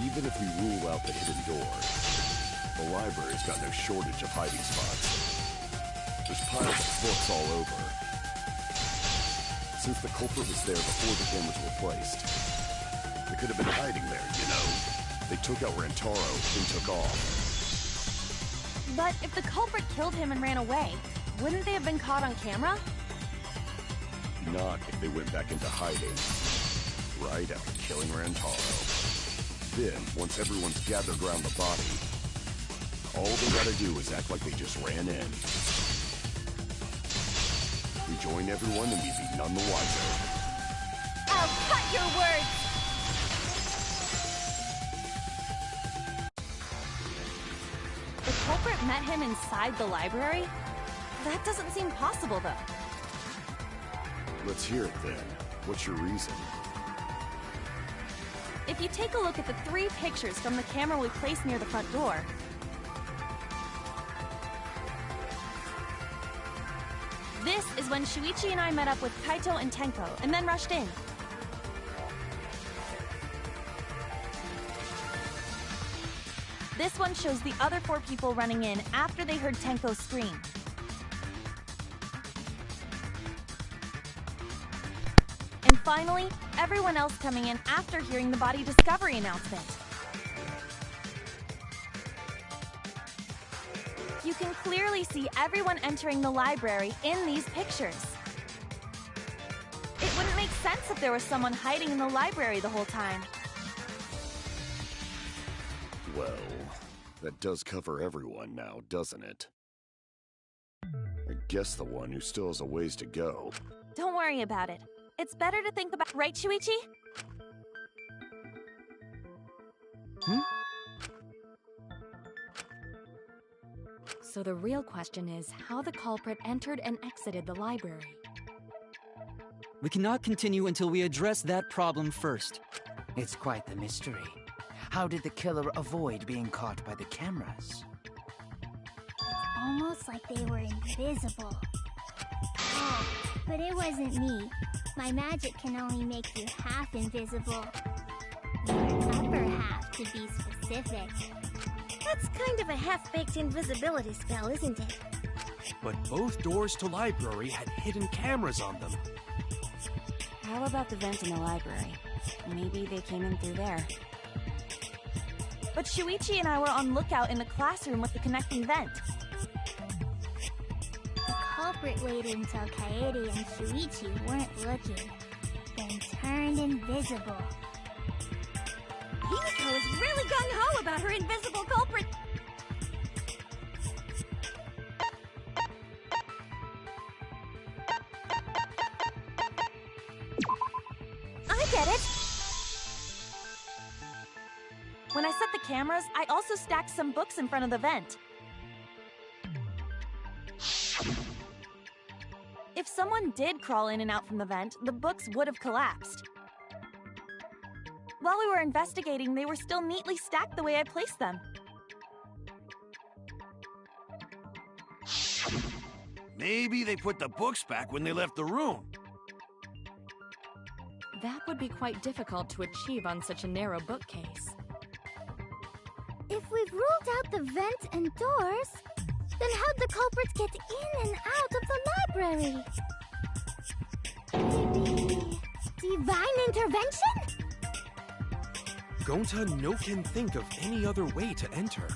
Even if we rule out the hidden door, the library's got no shortage of hiding spots. There's piles of books all over. Since the culprit was there before the cameras were placed, they could have been hiding there, you know. They took out Rantaro, then took off. But if the culprit killed him and ran away, wouldn't they have been caught on camera? Not if they went back into hiding, right after killing Rantaro. Then, once everyone's gathered around the body, all they gotta do is act like they just ran in. Rejoin everyone and we'd be none the wiser. I'll cut your words! The culprit met him inside the library? That doesn't seem possible, though. Let's hear it then. What's your reason? If you take a look at the 3 pictures from the camera we placed near the front door, this is when Shuichi and I met up with Kaito and Tenko, and then rushed in. This one shows the other 4 people running in after they heard Tenko scream. And finally, everyone else coming in after hearing the body discovery announcement. You can clearly see everyone entering the library in these pictures. It wouldn't make sense if there was someone hiding in the library the whole time. Well, that does cover everyone now, doesn't it? I guess the one who still has a ways to go. Don't worry about it. It's better to think about... Right, Shuichi? So the real question is how the culprit entered and exited the library. We cannot continue until we address that problem first. It's quite the mystery. How did the killer avoid being caught by the cameras? Almost like they were invisible. Oh, but it wasn't me. My magic can only make you half invisible. Your upper half to be specific. That's kind of a half-baked invisibility spell, isn't it? But both doors to library had hidden cameras on them. How about the vent in the library? Maybe they came in through there. But Shuichi and I were on lookout in the classroom with the connecting vent. The culprit waited until Kaede and Shuichi weren't looking, then turned invisible. Himiko is really gung-ho about her invisible culprit. I get it! When I set the cameras, I also stacked some books in front of the vent. If someone did crawl in and out from the vent, the books would have collapsed. While we were investigating, they were still neatly stacked the way I placed them. Maybe they put the books back when they left the room. That would be quite difficult to achieve on such a narrow bookcase. If we've ruled out the vent and doors, then how'd the culprits get in and out of the library? Maybe divine intervention? Gonta no can think of any other way to enter.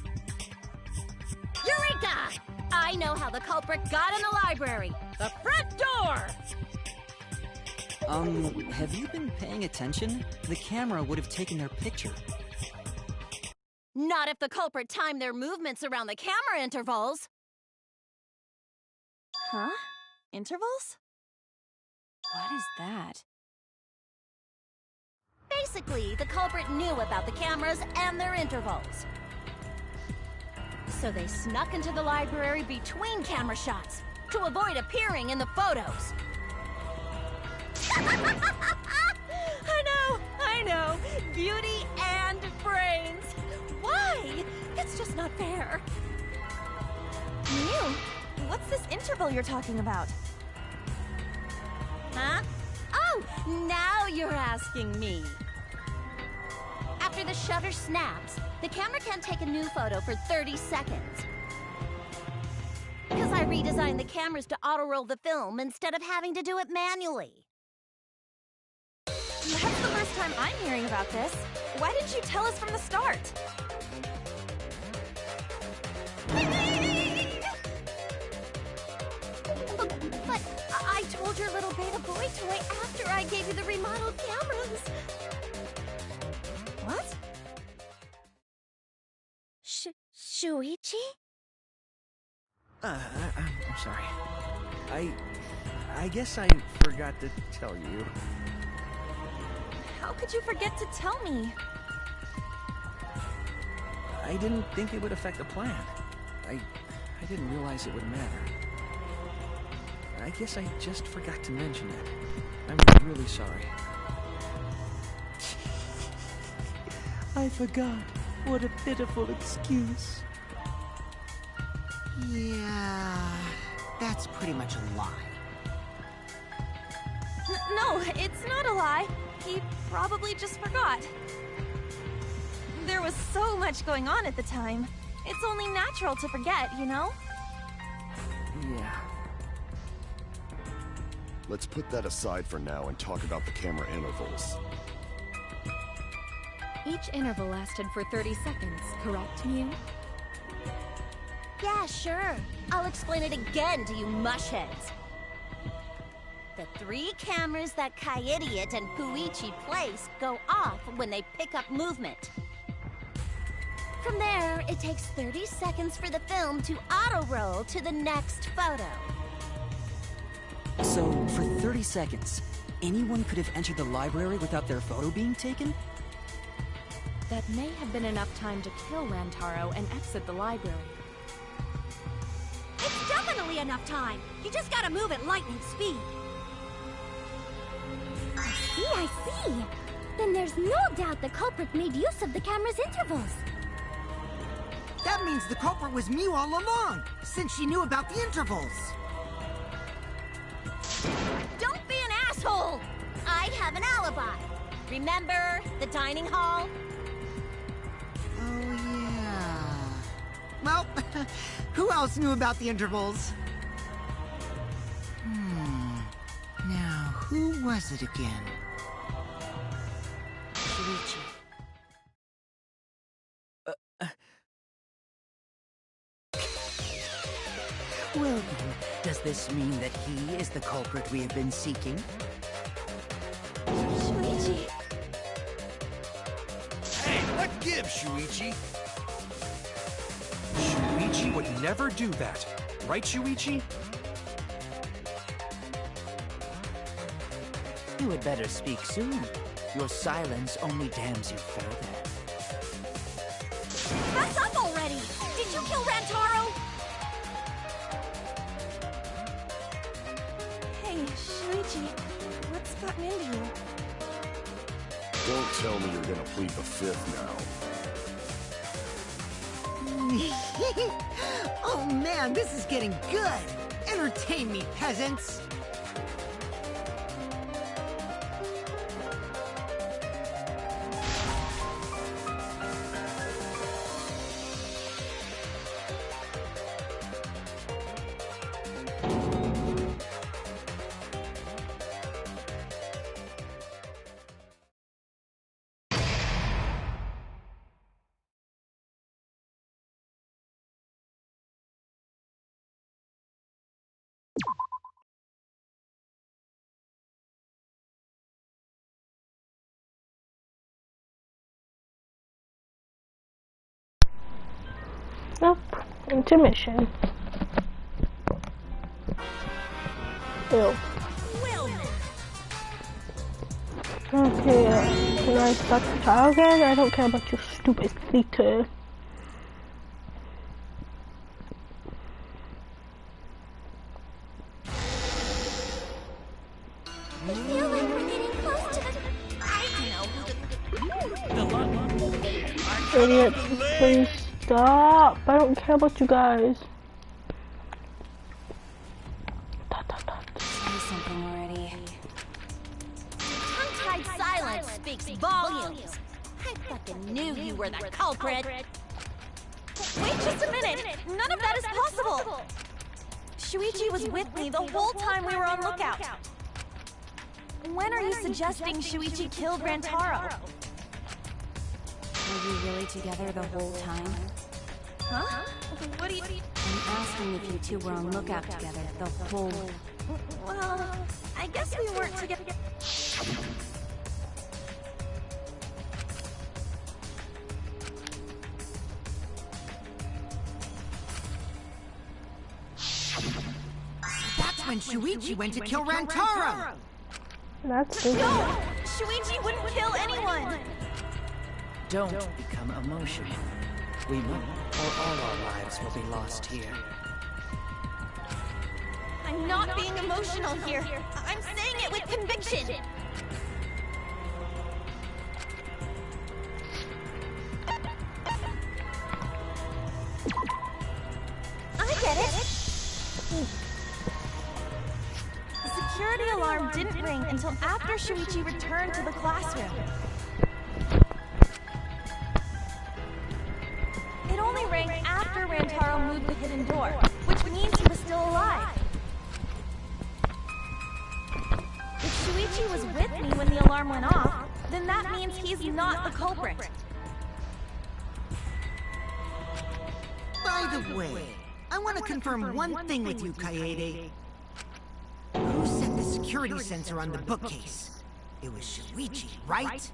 Eureka! I know how the culprit got in the library. The front door! Have you been paying attention? The camera would have taken their picture. Not if the culprit timed their movements around the camera intervals. Huh? Intervals? What is that? Basically, the culprit knew about the cameras and their intervals. So they snuck into the library between camera shots to avoid appearing in the photos. I know. Beauty and brains. Why? It's just not fair. Mew, what's this interval you're talking about? Huh? Oh, now you're asking me. After the shutter snaps, the camera can't take a new photo for 30 seconds. Because I redesigned the cameras to auto-roll the film instead of having to do it manually. That's the first time I'm hearing about this. Why didn't you tell us from the start? But I told your little beta boy toy after I gave you the remodeled cameras. What? Shuichi? I'm sorry. I guess I forgot to tell you. How could you forget to tell me? I didn't think it would affect the plan. I didn't realize it would matter. I guess I just forgot to mention it. I'm really sorry. I forgot. What a pitiful excuse. Yeah, that's pretty much a lie. No, it's not a lie. He probably just forgot. There was so much going on at the time. It's only natural to forget, you know? Yeah. Let's put that aside for now and talk about the camera intervals. Each interval lasted for 30 seconds, correct, Mew? Yeah, sure. I'll explain it again to you mushheads. The 3 cameras that Kaidiot and Puichi place go off when they pick up movement. From there, it takes 30 seconds for the film to auto-roll to the next photo. So, for 30 seconds, anyone could have entered the library without their photo being taken? That may have been enough time to kill Rantaro and exit the library. It's definitely enough time. You just gotta move at lightning speed. I see. Then there's no doubt the culprit made use of the camera's intervals. That means the culprit was Mew all along, since she knew about the intervals. Don't be an asshole! I have an alibi. Remember the dining hall? Well, who else knew about the intervals? Now, who was it again? Shuichi. Well then, does this mean that he is the culprit we have been seeking? Shuichi. Hey, what gives, Shuichi? Shuichi would never do that. Right, Shuichi? You had better speak soon. Your silence only damns you further. Fess up already! Did you kill Rantaro? Hey, Shuichi, what's gotten into you? Don't tell me you're gonna plead the fifth now. Oh man, this is getting good! Entertain me, peasants! Nope. Intermission. Ew. Okay, can I start the trial again? I don't care about your stupid flitter. I feel like we're getting close to the... Idiot, please stop. I don't care about you guys. Say something already. Tongue-tied silence speaks volumes. I fucking knew you were the culprit. Wait just a minute! None of that is possible! Shuichi was with me the whole time we were on lookout. When are you suggesting Shuichi killed Rantaro? Were you really together the whole time? Huh? What do you... I'm asking if you two were on lookout together the whole... Well, I guess we weren't together... That's when Shuichi went to kill Rantaro! That's No! Shuichi wouldn't kill anyone! Don't become emotional. We must, or all our lives will be lost here. I'm not being emotional here. I'm saying it with conviction. I get it. The security alarm didn't ring until after Shuichi returned to the classroom. It only rang after Rantaro moved the hidden door, which means he was still alive. If Shuichi was with me when the alarm went off, then that means he's not the culprit. By the way, I want to confirm one thing with you, Kaede. Who set the security sensor on the bookcase? It was Shuichi, right?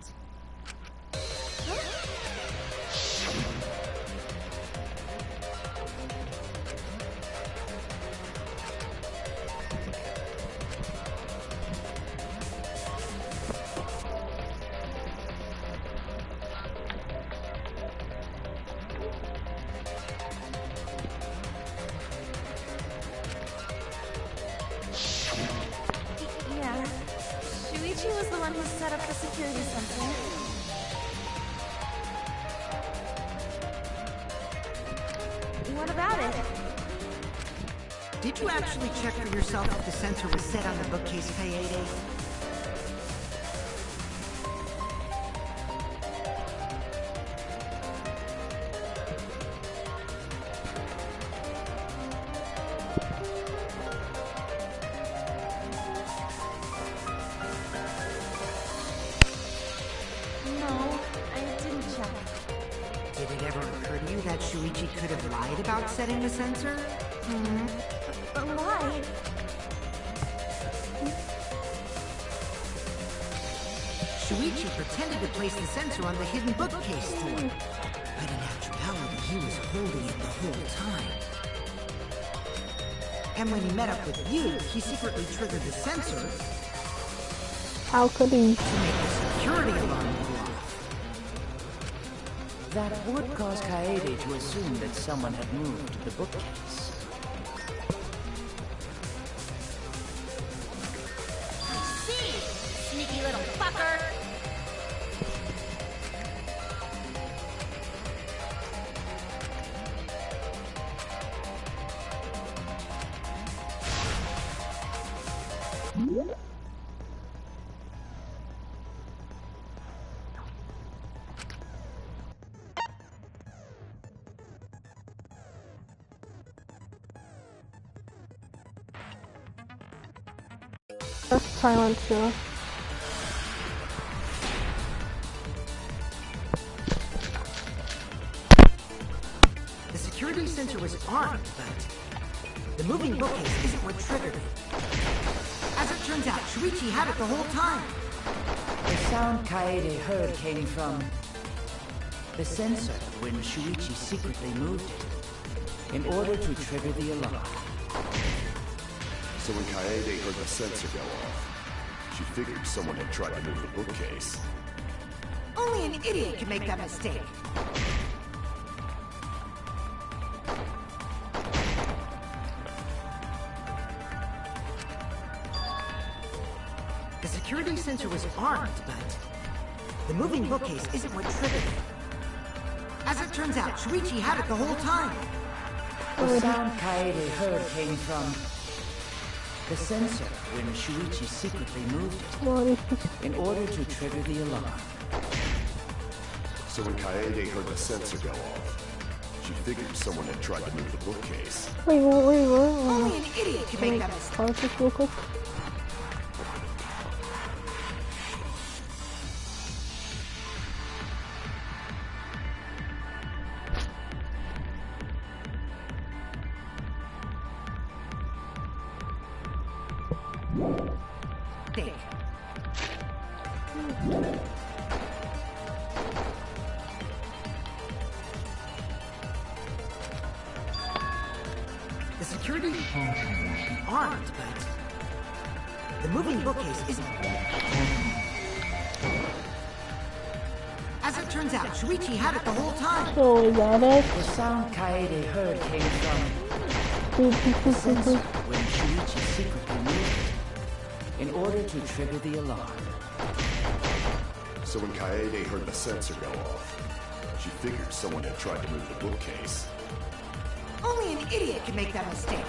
Yeah. Shuichi was the one who set up the security sensor. What about it? Did you actually check for yourself if the sensor was set on the bookcase, Kaede? that Shuichi could have lied about setting the sensor? Why? Shuichi pretended to place the sensor on the hidden bookcase door. But in actuality, he was holding it the whole time. And when he met up with you, he secretly triggered the sensor. How could he? To make the security alarm go off. That would cause Kaede to assume that someone had moved the bookcase. See, sneaky little fucker. That's silencer. The security sensor was armed, but the moving bookcase isn't what triggered it. As it turns out, Shuichi had it the whole time. The sound Kaede heard came from the sensor when Shuichi secretly moved it in order to trigger the alarm. So when Kaede heard the sensor go off, she figured someone had tried to move the bookcase. Only an idiot can make that mistake. The security sensor was armed, but the moving bookcase isn't what triggered it. As it turns out, Shuichi had it the whole time. The sound Kaede heard came from the sensor when Shuichi secretly moved it in order to trigger the alarm. So when Kaede heard the sensor go off, she figured someone had tried to move the bookcase. Wait. Only an idiot can make that mistake. Pause this real quick. The security armed, but the moving bookcase isn't. As it turns out, Shuichi had it the whole time. So is that it? The sound Kaede heard came from the sensor when Shuichi secretly moved it in order to trigger the alarm. So when Kaede heard the sensor go off, she figured someone had tried to move the bookcase. Only an idiot can make that mistake.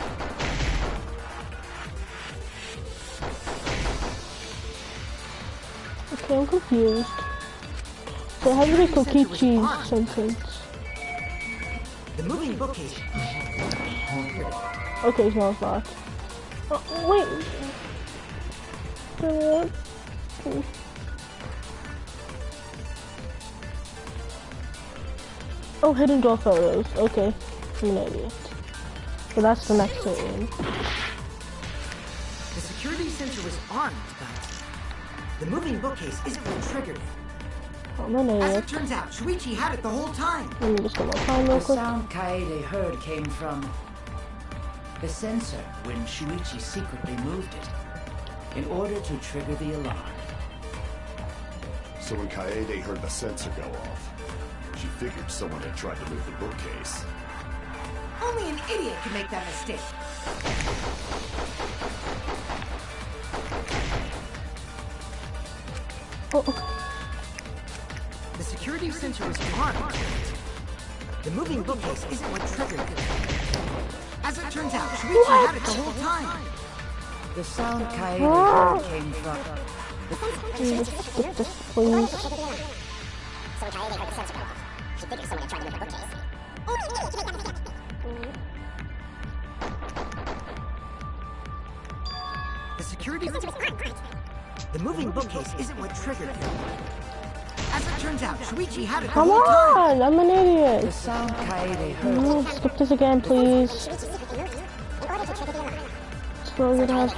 Okay, I'm confused. So how did I Kokichi's sentence? The moving bookcase. Okay, so it's not. Oh, wait. Oh, hidden door photos. Okay, I'm an idiot. So that's the next scene. The security sensor was armed, but the moving bookcase isn't what triggered it. I'm an As idiot. it turns out, Shuichi had it the whole time. Let me just get my time real The quick. sound Kaede heard came from the sensor when Shuichi secretly moved it in order to trigger the alarm. So when Kaede heard the sensor go off, she figured someone had tried to move the bookcase. Only an idiot can make that mistake. Oh, okay. The security sensor was armed. The moving bookcase isn't what triggered it. As it turns out, Shuichi had it the whole time. The sound Kaede heard came from Just skip this, please. So when Kaede heard the sensor go off, she figured someone had tried to move the bookcase. The security... The moving bookcase isn't what triggered it. As it turns out, Shuichi had it the Come whole time. on, I'm an idiot. The sound Kaede heard. No, skip this again, please. Slow it up.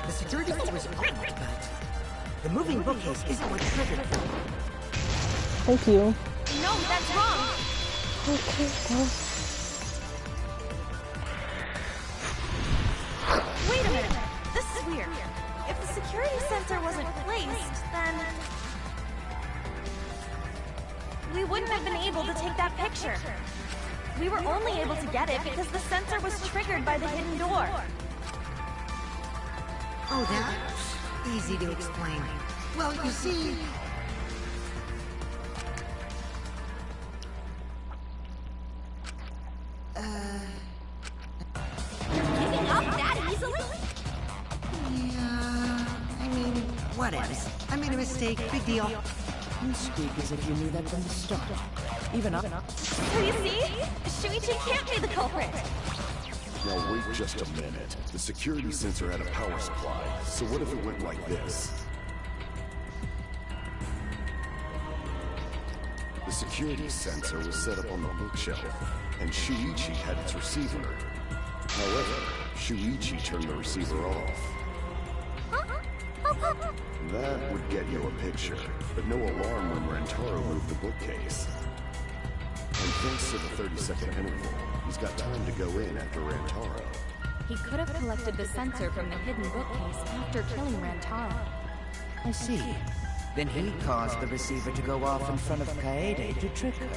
The security was right, but the moving bookcase isn't what triggered it. Thank you. No, that's wrong. Okay, well. Wait a minute. This is weird. If the security sensor wasn't placed, then we wouldn't have been able to take that picture. We were only able to get it because the sensor was triggered by the hidden door. Oh, that's easy to explain. Well, you see... Giving up that easily? Yeah... I mean, whatevs. I made a mistake. Big deal. You speak as if you knew that from the start. Even up. So you see? Shuichi can't be the culprit. Now wait just a minute. The security sensor had a power supply, so what if it went like this? The security sensor was set up on the bookshelf, and Shuichi had its receiver. However, Shuichi turned the receiver off. That would get you a picture, but no alarm when Rantaro moved the bookcase. And thanks to the 30-second interval, he's got time to go in after Rantaro. He could have collected the sensor from the hidden bookcase after killing Rantaro. I see. Then he caused the receiver to go off in front of Kaede to trick her.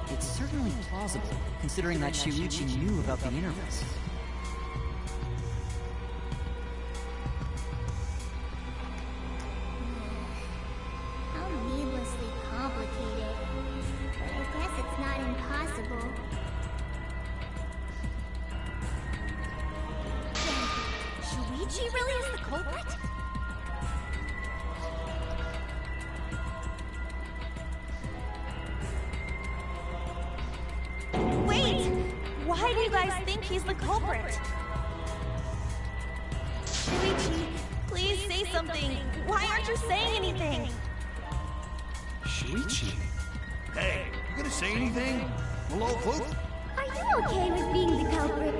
It's certainly plausible, considering that Shuichi knew about the intervals. How needlessly complicated. But I guess it's not impossible. Shuichi really is the culprit? Wait! Why do you guys think he's the culprit? Shuichi, please say something. Why aren't you saying anything? Shuichi? Hey, you gonna say anything? Hello, folks? Are you okay with being the culprit?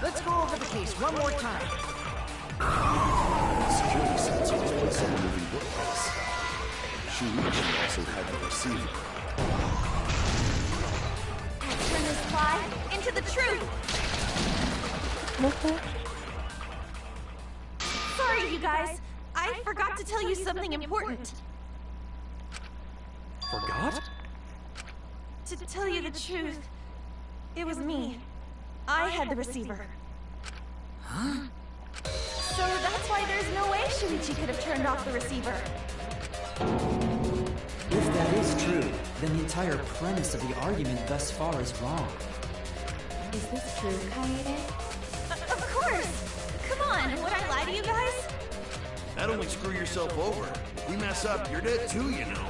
Let's go over the case one more time. The security sensor was placed on the moving bookcase. Shuichi also had the receiver. Turn this lie into the truth! Okay. Sorry, you guys. I forgot to tell you something important. Forgot? To tell you the truth, it was me. I had the receiver. Huh? So that's why there's no way Shuichi could have turned off the receiver. If that is true, then the entire premise of the argument thus far is wrong. Is this true, Kaede? Of course! Come on, would I lie to you guys? That'd only screw yourself over. If we mess up, you're dead too, you know.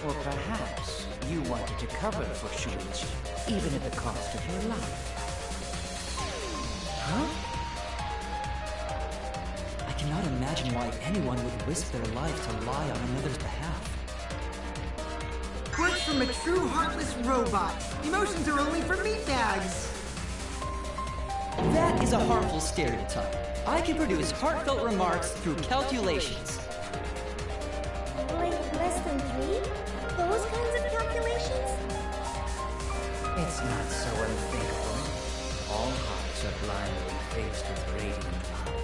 Or perhaps you wanted to cover for Shuichi, even at the cost of your life. Huh? I cannot imagine why anyone would risk their life to lie on another's behalf. Words from a true heartless robot. Emotions are only for meatbags. That is a harmful stereotype. I can produce heartfelt remarks through calculations. Like less than 3? Those kinds of calculations? It's not so unthinkable. All hearts are blindly faced with radiant love.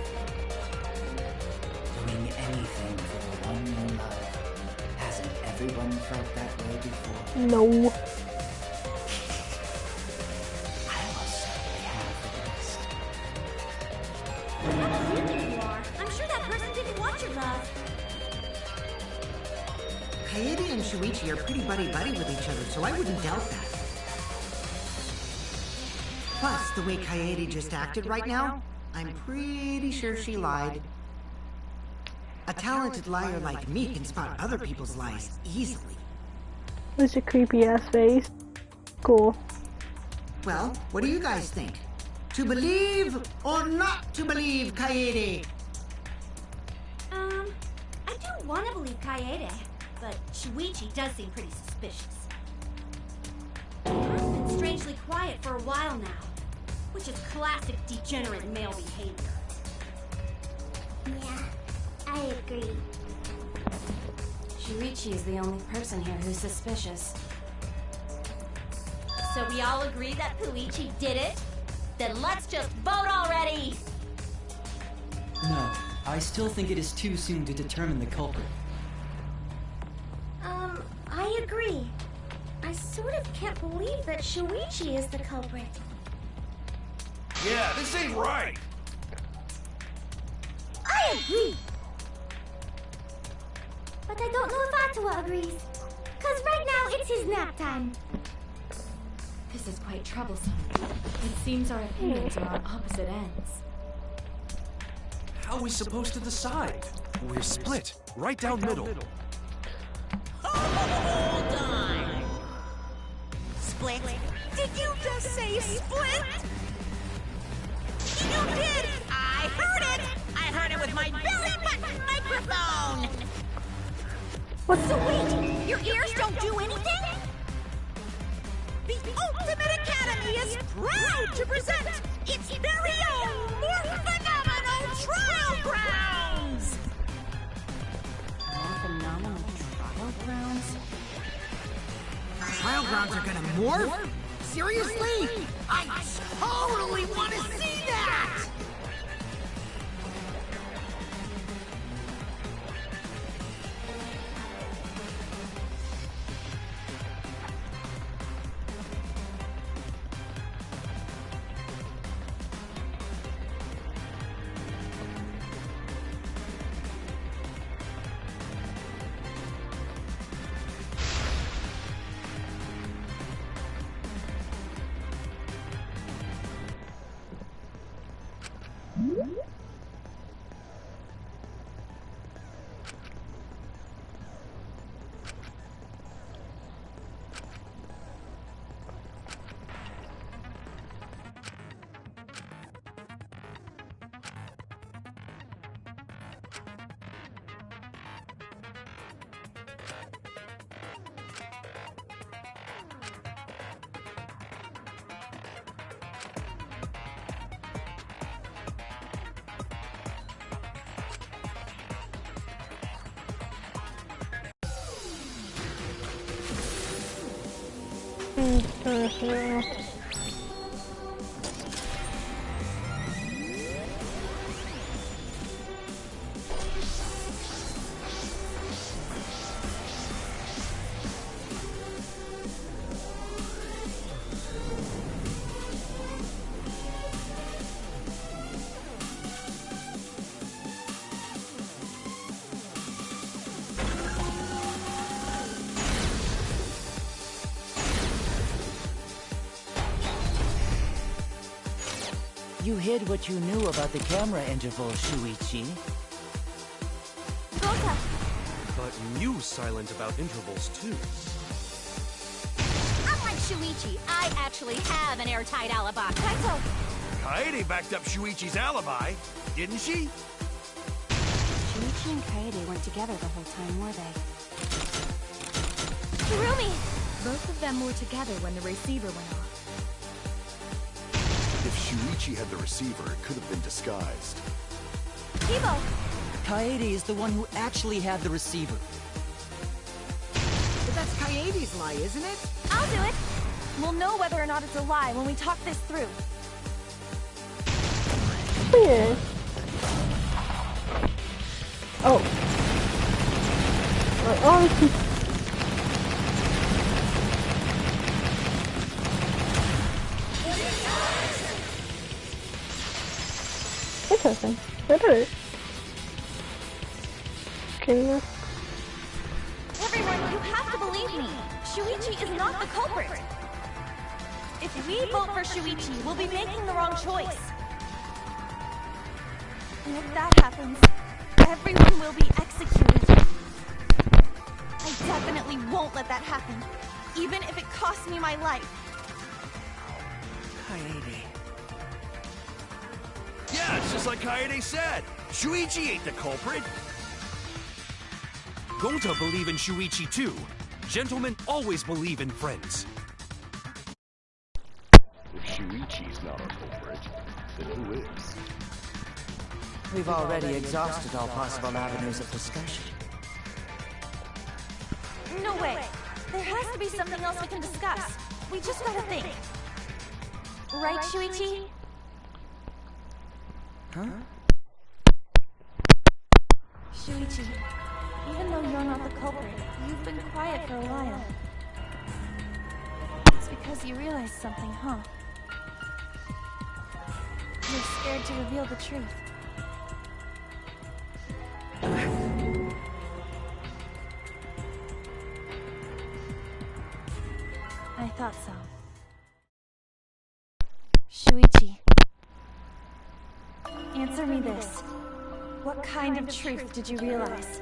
Doing anything for the one you love. Hasn't everyone felt that way before? No. I must certainly have the rest. How human you are. I'm sure that person didn't want your love. Kaede and Shuichi are pretty buddy-buddy with each other, so I wouldn't doubt that. Plus, the way Kaede just acted right now, I'm pretty sure she lied. A talented liar like me can spot other people's lies easily. It's a creepy ass face. Cool. Well, what do you guys think? To believe or not to believe Kaede? I do want to believe Kaede, but Shuichi does seem pretty suspicious. He's been strangely quiet for a while now, which is classic degenerate male behavior. Yeah, I agree. Shuichi is the only person here who's suspicious. So we all agree that Puichi did it? Then let's just vote already! No, I still think it is too soon to determine the culprit. I agree. I sort of can't believe that Shuichi is the culprit. Yeah, this ain't right. I agree! But I don't know if Atawa agrees. Cause right now it's his nap time. This is quite troublesome. It seems our opinions are on opposite ends. How are we supposed to decide? We're split, right down middle. Hold on! Split? Did you just say split? You did! I heard it! I heard it with my belly button microphone! So wait, your ears don't do anything? The Ultimate Academy is proud to present its very own more phenomenal trial grounds! More phenomenal trial grounds? Trial grounds are gonna morph? Seriously? I totally want to see that! You hid what you knew about the camera interval, Shuichi. Gota! But you silent about intervals, too. Unlike Shuichi, I actually have an airtight alibi. Kaito! Kaede backed up Shuichi's alibi, didn't she? Shuichi and Kaede weren't together the whole time, were they? Kirumi! Both of them were together when the receiver went off. If Shuichi had the receiver, it could have been disguised. Kibo! Kaede is the one who actually had the receiver. But that's Kaede's lie, isn't it? I'll do it! We'll know whether or not it's a lie when we talk this through. Weird. Oh. Oh, interesting. Better. Okay. Everyone, you have to believe me. Shuichi is not the culprit. If we vote for Shuichi, we'll be making the wrong choice. And if that happens, everyone will be executed. I definitely won't let that happen, even if it costs me my life. Kaede. Yeah, it's just like Kaede said. Shuichi ain't the culprit. Gota believe in Shuichi, too. Gentlemen always believe in friends. If Shuichi's not our culprit, then who is? We've already exhausted all possible avenues of discussion. No way. There has to be something else we can discuss. We just gotta think. Right, Shuichi? Huh? Shuichi, even though you're not the culprit, you've been quiet for a while. It's because you realized something, huh? You're scared to reveal the truth. I thought so. Shuichi, answer me this. What kind of truth did you realize?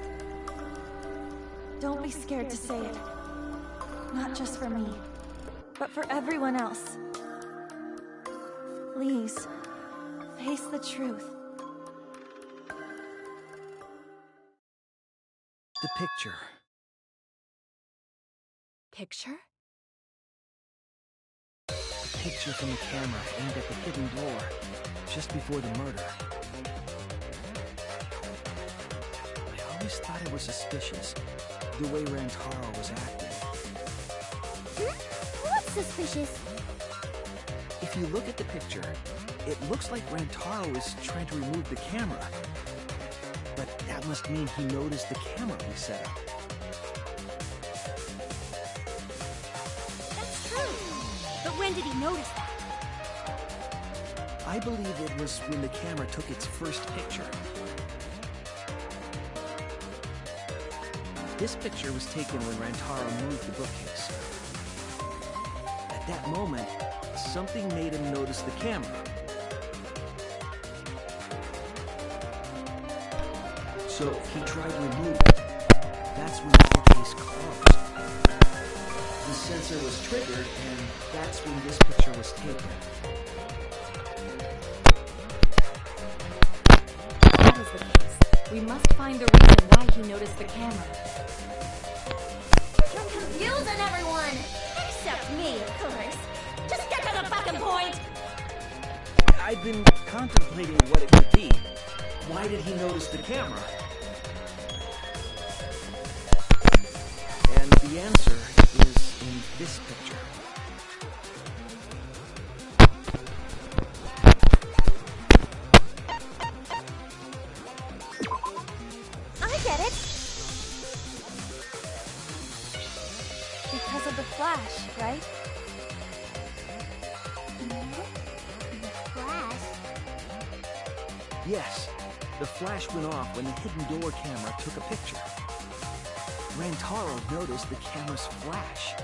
Don't be scared to say it. Not just for me, but for everyone else. Please, face the truth. The picture. Picture? A picture from the camera aimed at the hidden door, just before the murder. I always thought it was suspicious, the way Rantaro was acting. What's suspicious? If you look at the picture, it looks like Rantaro is trying to remove the camera. But that must mean he noticed the camera we set up. That's true. But when did he notice that? I believe it was when the camera took its first picture. This picture was taken when Rantaro moved the bookcase. At that moment, something made him notice the camera. So he tried to remove it. That's when the bookcase closed. The sensor was triggered, and that's when this picture was taken. That is the case. We must find the reason why he noticed the camera. You're confusing everyone! Except me, of course. Just get to the fucking point! I've been contemplating what it could be. Why did he notice the camera? And the answer is in this picture. I get it! Because of the flash, right? The flash? Yes, the flash went off when the hidden door camera took a picture. Rantaro noticed the camera's flash.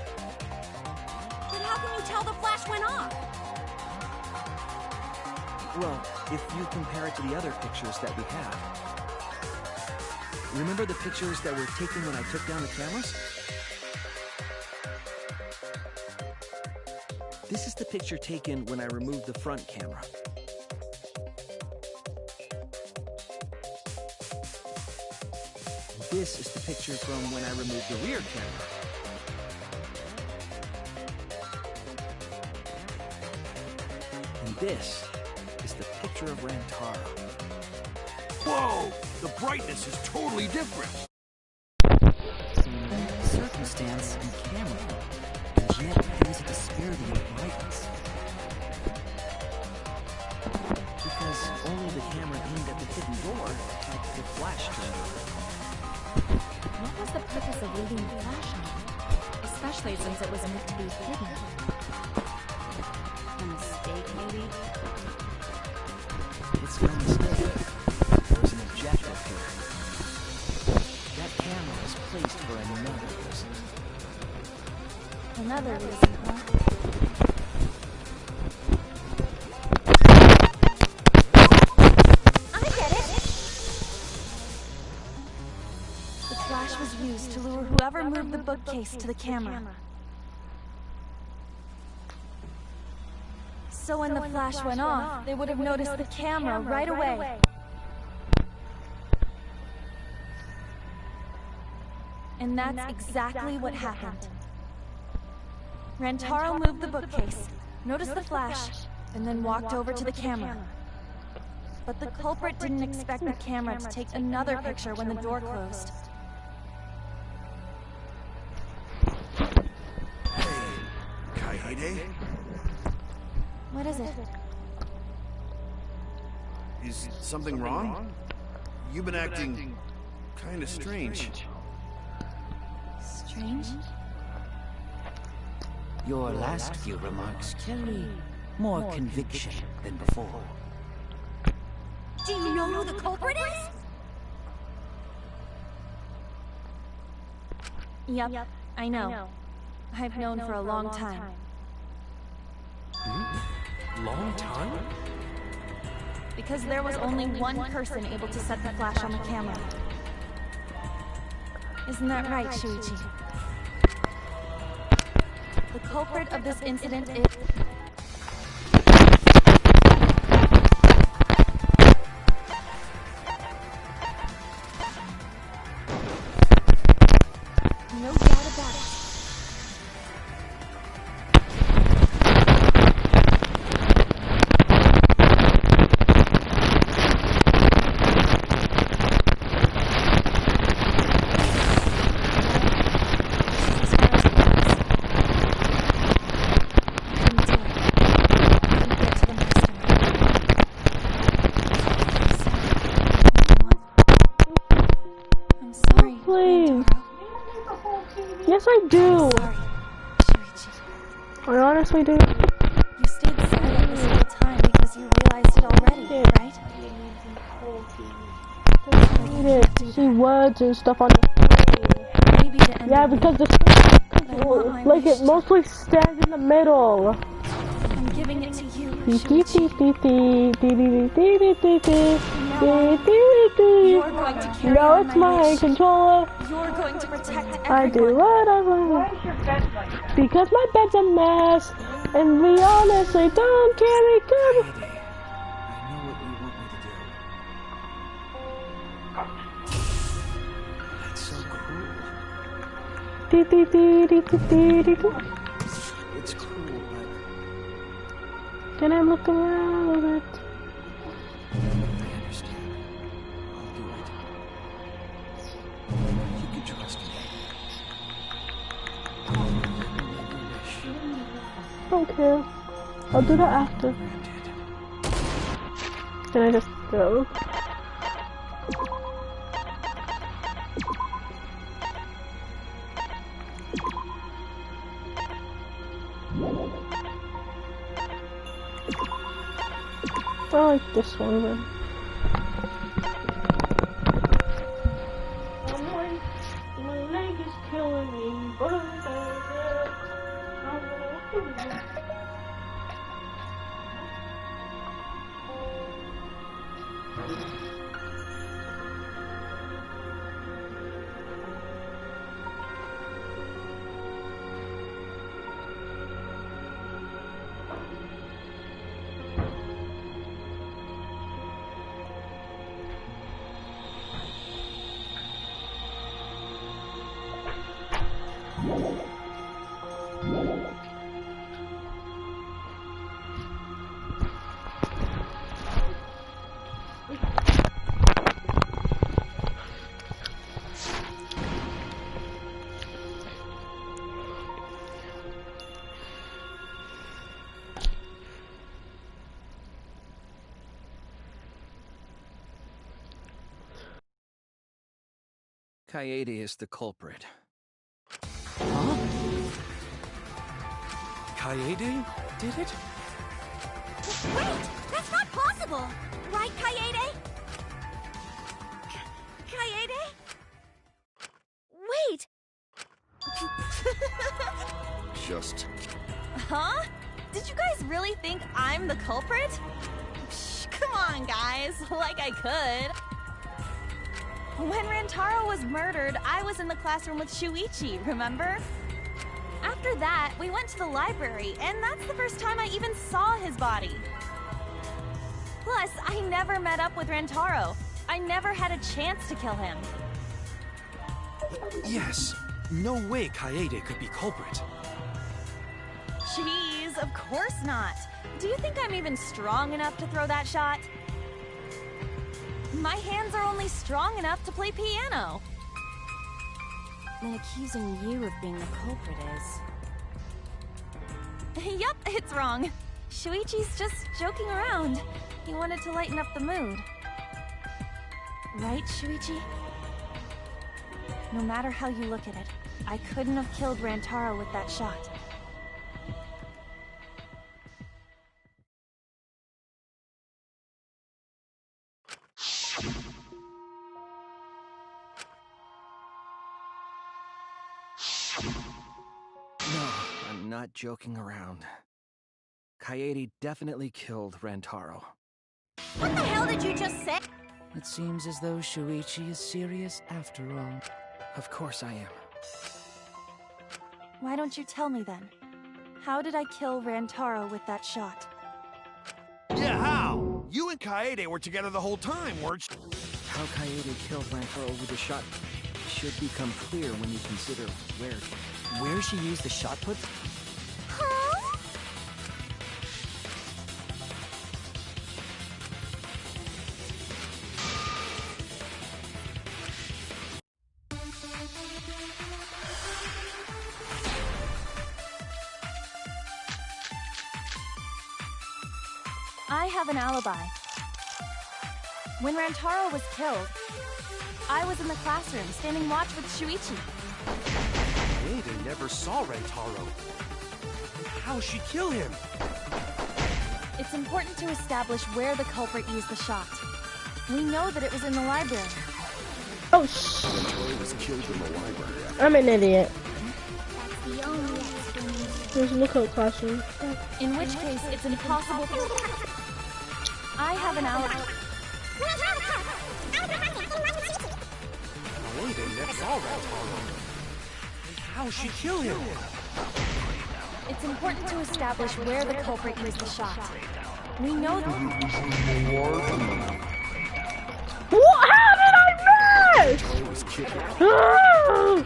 But how can you tell the flash went off? Well, if you compare it to the other pictures that we have. Remember the pictures that were taken when I took down the cameras? This is the picture taken when I removed the front camera. This is the picture from when I removed the rear camera. And this is the picture of Rantaro. Whoa! The brightness is totally different. Circumstance and camera, and yet there is a disparity in brightness. Because only the camera aimed at the hidden door had the flash turned on. What was the purpose of leaving the flash on? Especially since it was meant to be hidden. A mistake, maybe? It's no mistake. There's an objective here. That camera was placed for another reason. Another reason, huh? I get it! The flash was used to lure whoever moved the bookcase to the camera. So when the flash went off, they would have noticed the camera right away. And that's exactly what happened. Rantaro moved the bookcase, noticed the flash, and then walked over to the camera. But the culprit didn't expect the camera to take another picture when the door closed. Kaede? What is it? Is something wrong? You've been acting kind of strange. Strange? Your last few remarks carry more conviction than before. Do you know who the culprit is? Yep, I know. I've known for a long time. Long time? Because there was only one person able to set the flash on the camera. Isn't that right, Shuichi? The culprit of this incident is... No doubt about it. Yes, I do. I honestly do. You stayed silent this whole time because you realized it already, right? I need to see words and stuff on the Maybe to end yeah, the because week. like it mostly stands in the middle. I'm giving it to you, You're going to carry no, on it's my my wish. controller. You're going to protect everyone. I do what I want. Because my bed's a mess, and we honestly don't carry cover. I know what you want me to do. That's so cool. It's cool, but Can I look around a little bit? I understand. I'll do it. You can trust me. Okay. I'll do that after. Can I just go? I like this one then. My leg is killing me, but Kaede is the culprit. Huh? Kaede did it? Wait! That's not possible! Right, Kaede? Kaede? Wait! Just... Huh? Did you guys really think I'm the culprit? Psh, come on, guys. Like I could. When Rantaro was murdered, I was in the classroom with Shuichi, remember? After that, we went to the library, and that's the first time I even saw his body. Plus, I never met up with Rantaro. I never had a chance to kill him. Yes. No way Kaede could be culprit. Jeez, of course not. Do you think I'm even strong enough to throw that shot? My hands are only strong enough to play piano. Then accusing you of being the culprit is... Yup, it's wrong. Shuichi's just joking around. He wanted to lighten up the mood. Right, Shuichi? No matter how you look at it, I couldn't have killed Rantaro with that shot. No, I'm not joking around. Kaede definitely killed Rantaro. What the hell did you just say? It seems as though Shuichi is serious after all. Of course I am. Why don't you tell me then? How did I kill Rantaro with that shot? Yeah, how? You and Kaede were together the whole time, weren't you? How Kaede killed Rantaro with a shot should become clear when you consider where she used the shot put? Huh? I have an alibi. When Rantaro was killed, I was in the classroom standing watch with Shuichi. Kaede never saw Rantaro. How'd she kill him? It's important to establish where the culprit used the shot. We know that it was in the library. Oh, shh. Rantaro was killed in the library. I'm an idiot. That's the only explanation. There's a lookout classroom. In which case, it's impossible. I have an alibi. Kaede never saw Rantaro. How'd she kill him? It's important to establish where the culprit used the shot. We know that. What? How did I miss? Rantaro was killed.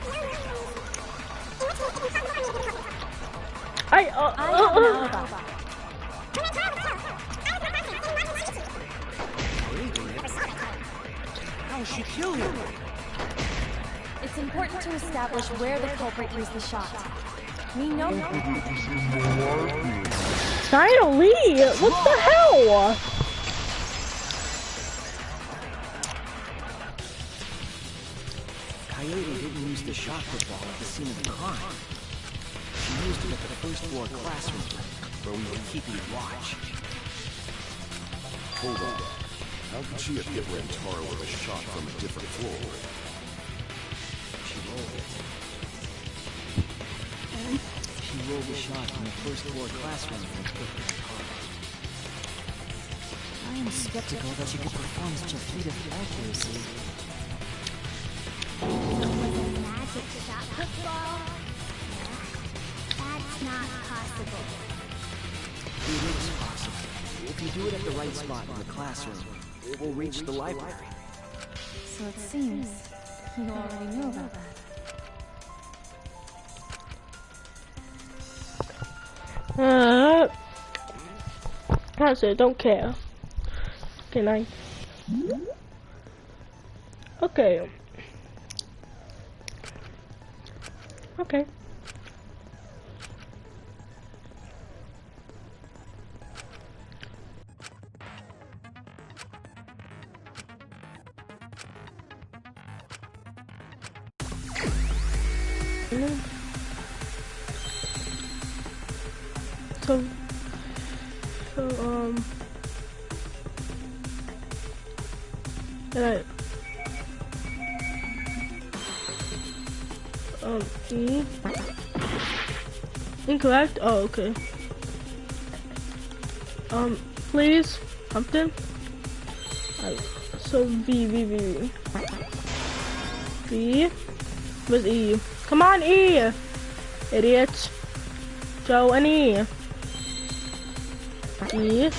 I have an alibi. How'd she kill him? It's important to establish where the culprit used the shot. We know. Finally! What the hell? Kaede didn't use the shot put ball at the scene of the crime. She used it at the first floor classroom, where we were keeping watch. Hold on. How could she have hit Rantaro with a shot from a different floor? She rolled it. She rolled the shot from the first floor classroom and put Rantaro. I am skeptical that she could perform such a feat of accuracy. Magic shot football? That's not possible. It is possible. If you do it at the right spot in the classroom, it will reach the library. So it seems you already knew about that. That's it, don't care. Can I? Okay. Okay. So, alright. E. Incorrect? Oh, okay. Please, something. So V. Where's E? Come on, E! Idiots. Joe and E. E.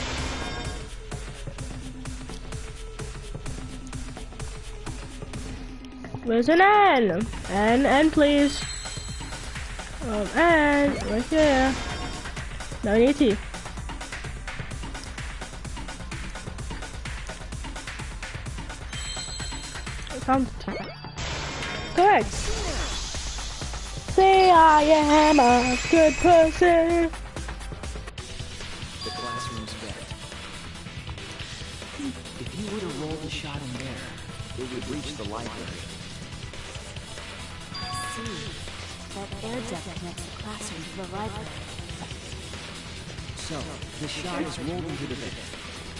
Where's an N? N, please. N, right here. Now I need T. Correct. Say I am a good person. The classroom's bent. If you were to roll the shot in there, it would reach the library. See, that air duct connects the classroom to the library. So, the shot is rolled into the vent,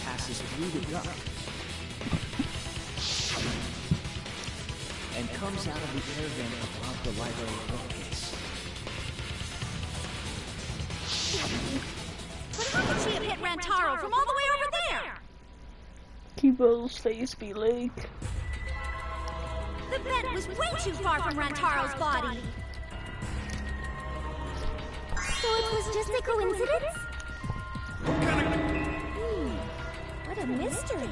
passes through the duct, and comes out of the air vent above the library bookcase. But how could she have hit Rantaro from all the way over there? People's face be like. The vent was way too far from Rantaro's body. So it was just a coincidence? What a mystery.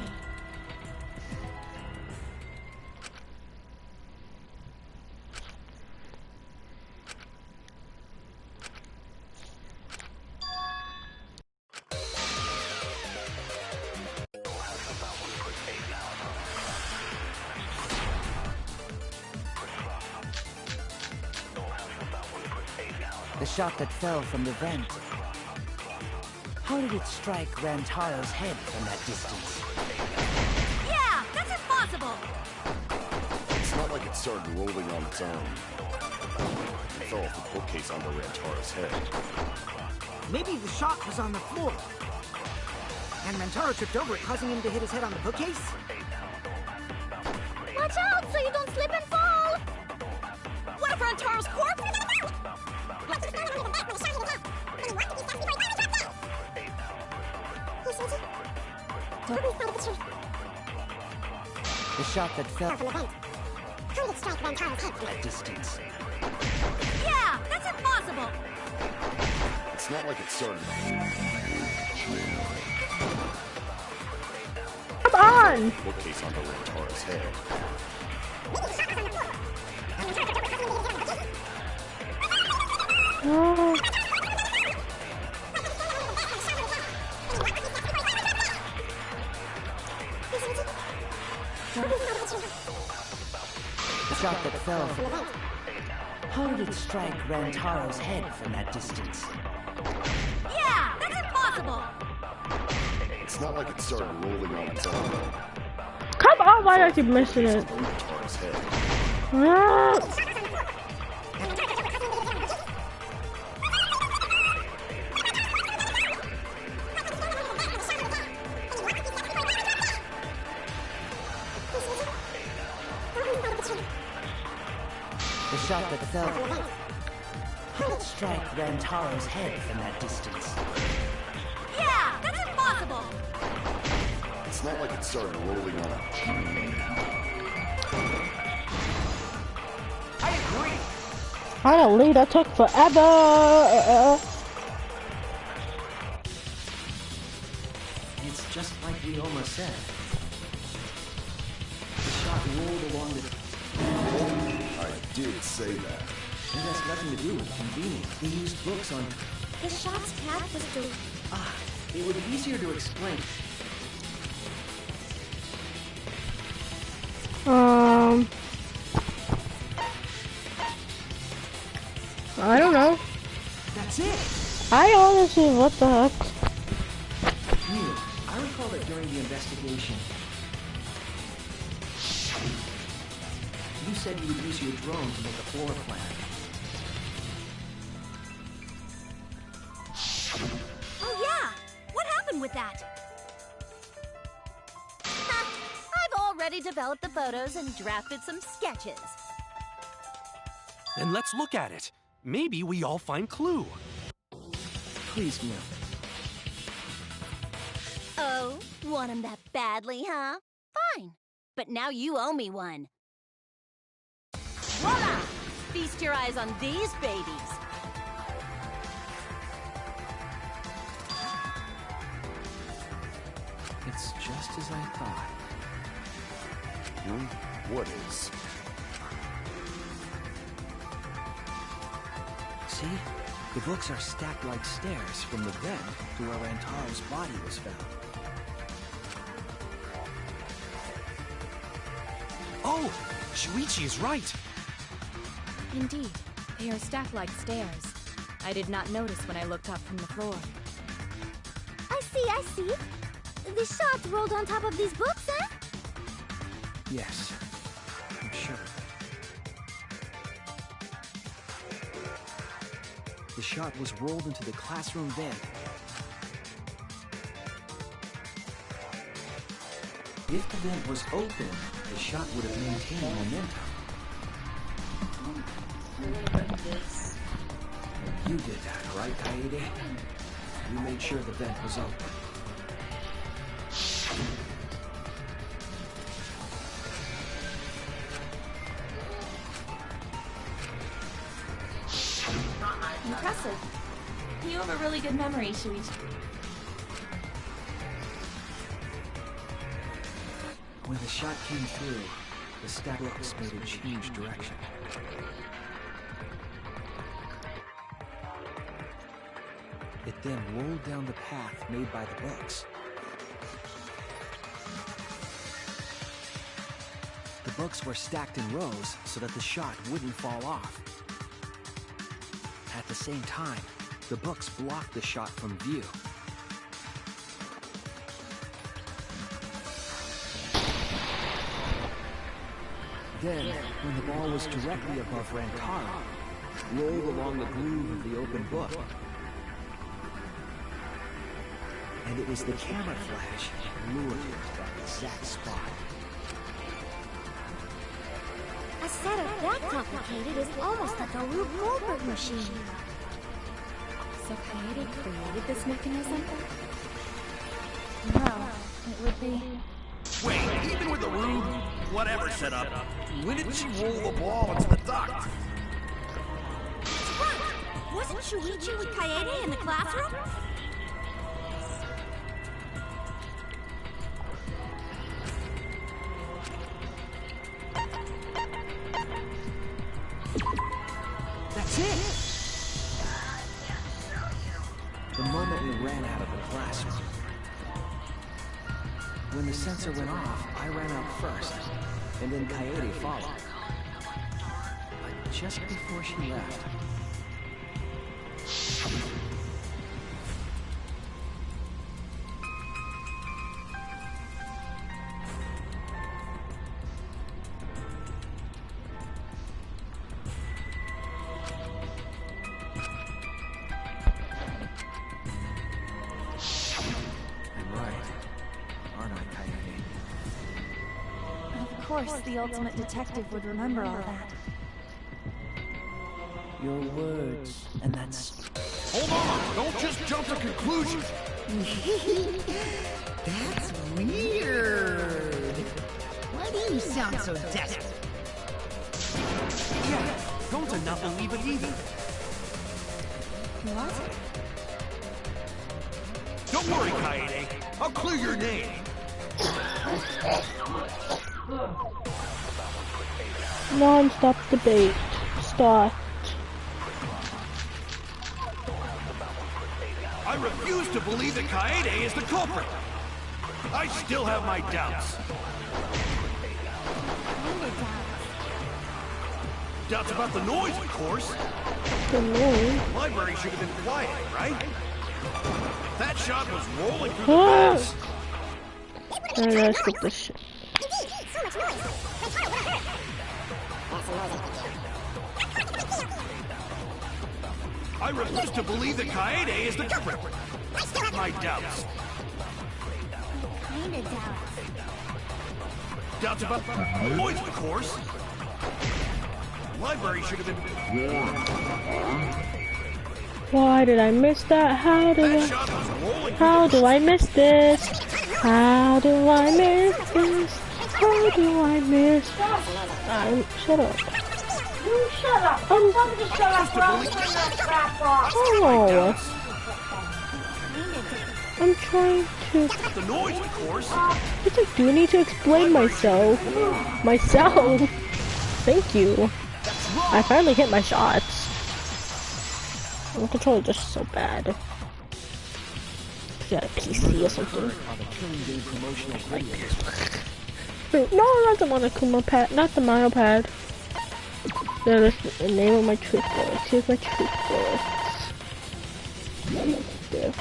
The shot that fell from the vent. How did it strike Rantaro's head from that distance? Yeah, that's impossible. It's not like it started rolling on its own. It fell off the bookcase onto Rantaro's head. Maybe the shot was on the floor. And Rantaro tripped over it, causing him to hit his head on the bookcase? Watch out so you don't slip and fall! What if Rantaro's corpse? The shot that fell from the vent. How did it strike Rantaro's head from that distance? Yeah, that's impossible. It's not like it started. Come on! Bookcase onto Rantaro's head. Oh. The shot that fell from the vent. How did it strike Rantaro's head from that distance? Yeah, that's impossible. It's not like it started rolling on its own. Come on, why do I keep missing it? Rantaro's head. Ah. The shot that fell from the vent. How did it strike Rantaro's head from that distance? Yeah, that's impossible. It's not like it started rolling on it. I agree. Finally, that took forever. It's just like we almost said. The shot rolled along the... I did say that. It has nothing to do with convenience. He used books on... The shot's path was to... it would be easier to explain. I don't know. That's it. I honestly, what the heck? Neil, I recall that during the investigation, you said you would use your drone to make a floor plan. quickly developed the photos and drafted some sketches. Then let's look at it. Maybe we all find clue. Please, Mia. Oh, want him that badly, huh? Fine. But now you owe me one. Voila! Feast your eyes on these babies. It's just as I thought. What is? See? The books are stacked like stairs from the vent to where Rantaro's body was found. Oh! Shuichi is right! Indeed, they are stacked like stairs. I did not notice when I looked up from the floor. I see. The shot rolled on top of these books, eh? Yes, I'm sure. The shot was rolled into the classroom vent. If the vent was open, the shot would have maintained momentum. You did that, right, Kaede? You made sure the vent was open. Impressive. You have a really good memory, Shuichi. When the shot came through, the stacked books made a change direction. It then rolled down the path made by the books. The books were stacked in rows so that the shot wouldn't fall off. At the same time, the books blocked the shot from view. Then, when the ball was directly above Rantaro, rolled along the groove of the open book. And it was the camera flash that lured him to that exact spot. A setup that complicated is almost like a Rube Goldberg machine. So Kaede created this mechanism? No, it would be... Wait, even with the Rube, whatever setup, when did she roll the ball into the duct? What? Wasn't Shuichi with Kaede in the classroom? That's it! The moment we ran out of the classroom. When the sensor went off, I ran out first, and then Kaede followed. But just before she left... Of course, the ultimate detective would remember all that. Your words, and that's... Hold on! Don't just jump to conclusions! That's weird. Why do you sound so desperate? Yeah, don't not believe it either. What? Don't worry, Kaede. I'll clear your name. Non-stop debate. Start. I refuse to believe that Kaede is the culprit. I still have my doubts. Doubts about the noise, of course. The noise? The library should have been quiet, right? That shot was rolling through the vents. Let's skip this shit. I refuse to believe that Kaede is the culprit. My doubts. Kinda doubts. doubts about the noise, of course. The library should have been warned. Why did I miss that? How do I miss this? How do I miss this? How do I miss? Shut up. You shut up. Tell them to shut up or I'll turn that crap off. Oh. I'm trying to... The noise, of course. It's like, do I need to explain myself? Myself? Thank you. I finally hit my shots. My controller just so bad. Got a PC or something. No, not the Monokuma pad, not the Mono pad. No, that's the name of my truth bullets. Here's my truth bullets. There.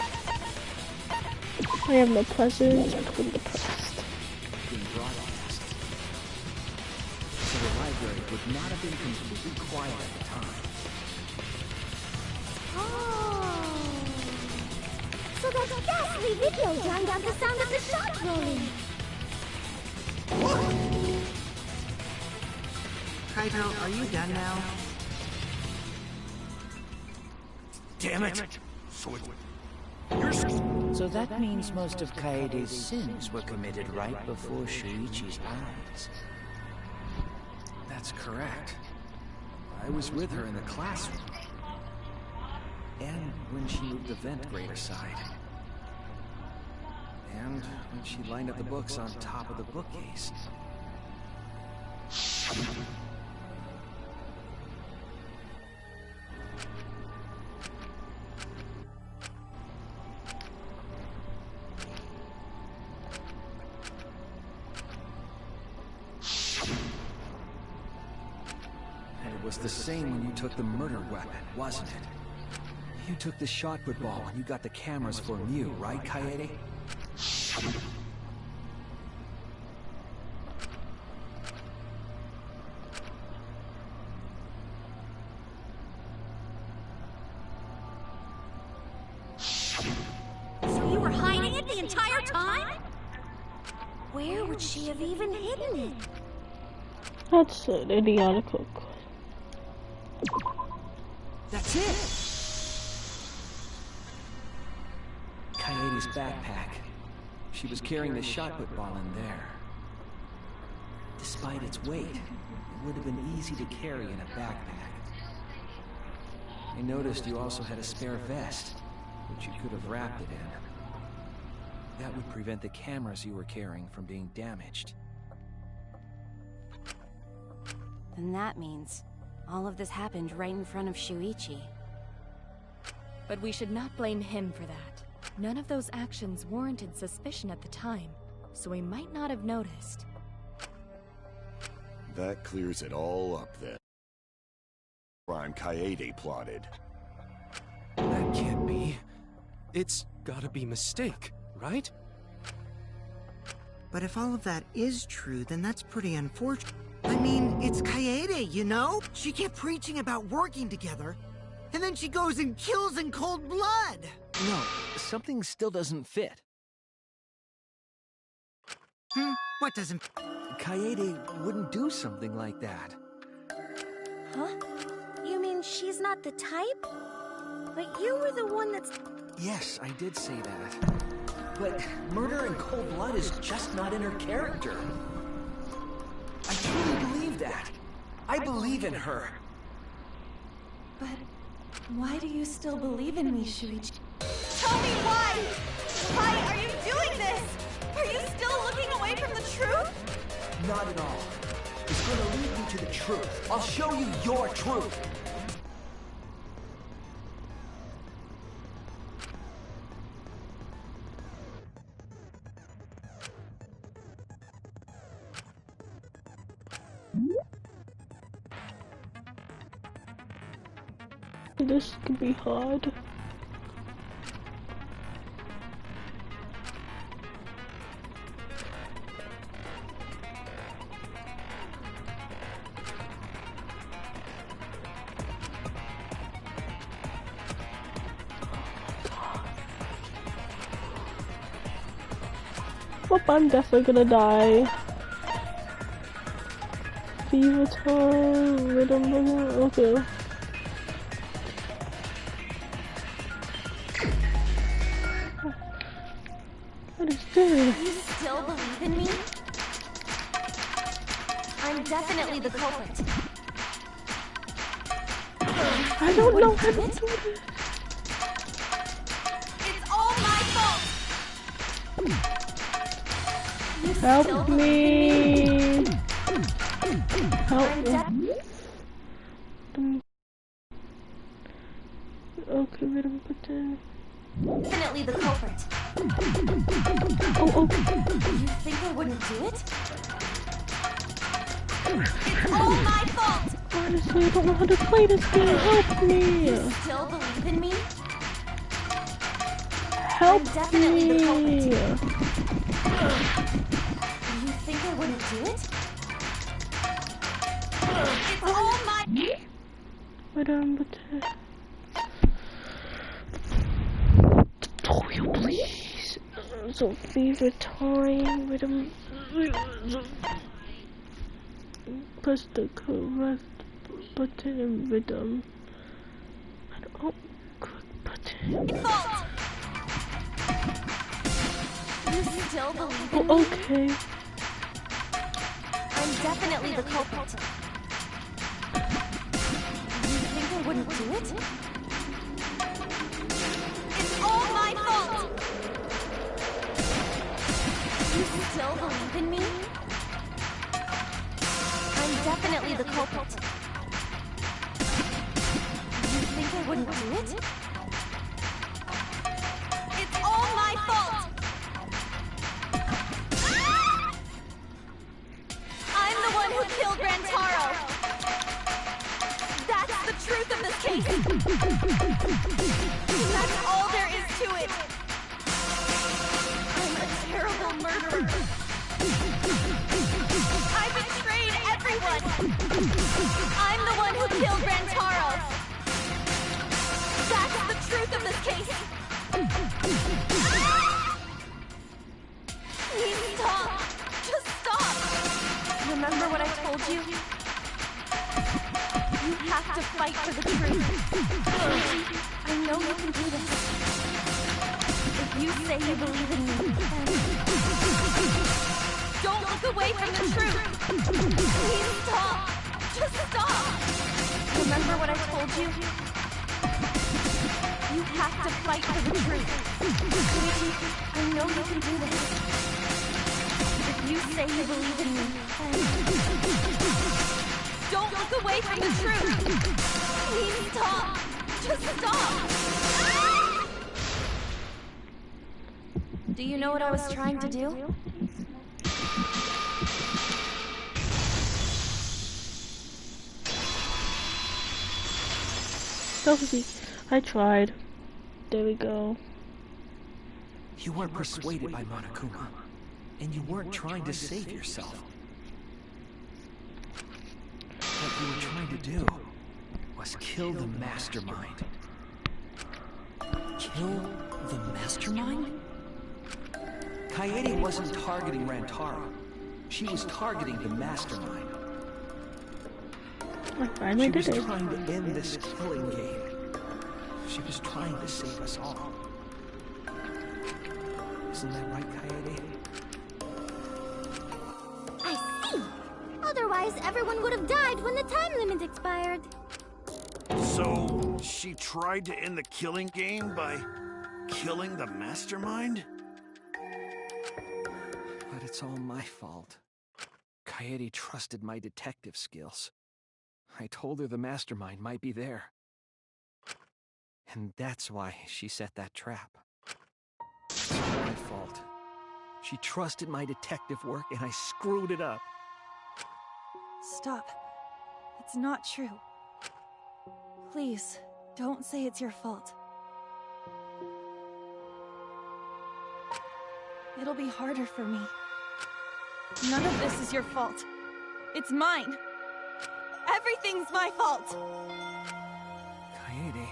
I have no pleasures, I'm depressed. So the library would not have been completely quiet at the time. So that ghastly video drowned out the sound of the shot rolling. Kaito, are you done now? Damn it! So that means most of Kaede's sins were committed right before Shuichi's eyes. That's correct. I was with her in the classroom. And when she moved the vent grate aside. And when she lined up the books on top of the bookcase. And it was the same when you took the murder weapon, wasn't it? You took the shot put ball when you got the cameras for Mew, right, Kaede? So you were hiding it the entire time? Where would she have even hidden it? That's an idiotical. That's it! Kaede's backpack. She was carrying the shot put ball in there. Despite its weight, it would have been easy to carry in a backpack. I noticed you also had a spare vest, which you could have wrapped it in. That would prevent the cameras you were carrying from being damaged. Then that means all of this happened right in front of Shuichi. But we should not blame him for that. None of those actions warranted suspicion at the time, so we might not have noticed. That clears it all up then. Crime Kaede plotted. That can't be. It's gotta be mistake, right? But if all of that is true, then that's pretty unfortunate. I mean, it's Kaede, you know? She kept preaching about working together, and then she goes and kills in cold blood! No, something still doesn't fit. What doesn't... Kaede wouldn't do something like that. Huh? You mean she's not the type? But you were the one that's... Yes, I did say that. But murder in cold blood is just not in her character. I truly believe that. I believe in her. But why do you still believe in me, Shuichi? Tell me why! Why are you doing this? Are you still looking away from the truth? Not at all. It's gonna lead you to the truth. I'll show you your truth. This could be hard. Well, I'm definitely gonna die. fever time, rhythm, okay. What is this? You still believe in me? I'm definitely the culprit. I don't know how to do this. It's all my fault! You still Help believe me! Help me! Okay, rhythm, put in. Definitely the culprit. Oh. You think I wouldn't do it? It's all my fault! Honestly, I don't know how to play this game. Help me! You still believe in me? Help I'm definitely me! the culprit. You think I wouldn't do it? It's all my... Rhythm, put in. Tutorial, please. So fever time. Rhythm. Press the correct button in rhythm. I don't button. Fault! You still believe in me? Oh, okay. I'm definitely the culprit. You think I wouldn't do it? It's all my fault! You still believe in me? I'm definitely the culprit. You think I wouldn't do it? It's all my fault! I'm the one who killed Rantaro! That's the truth of this case! That's all there is to it! I'm a terrible murderer! I betrayed everyone! I'm the one who killed Rantaro! That's the truth of this case! Please stop! Just stop! Remember what I told you? You have to fight for the truth. I know you can do this. If you say you believe in me, then... Don't look away from the truth! Please stop! Just stop! Remember what I told you? You have to fight for the truth. I know you can do this. If you say you believe in me, then... Don't look away from the truth! Please stop! Just stop! Do you know what I was trying to do? Selfie. I tried. There we go. You weren't persuaded by Monokuma, and you weren't trying to save yourself. What you were trying to do was kill the mastermind. Kill the mastermind? Kaede wasn't targeting Rantaro. She was targeting the mastermind. She was trying to end this killing game. She was trying to save us all. Isn't that right, Kaede? I see! Otherwise, everyone would have died when the time limit expired. So, she tried to end the killing game by killing the mastermind? But it's all my fault. Kaede trusted my detective skills. I told her the mastermind might be there. And that's why she set that trap. It's all my fault. She trusted my detective work and I screwed it up. Stop. It's not true. Please, don't say it's your fault. It'll be harder for me. None of this is your fault. It's mine. Everything's my fault. Kaede.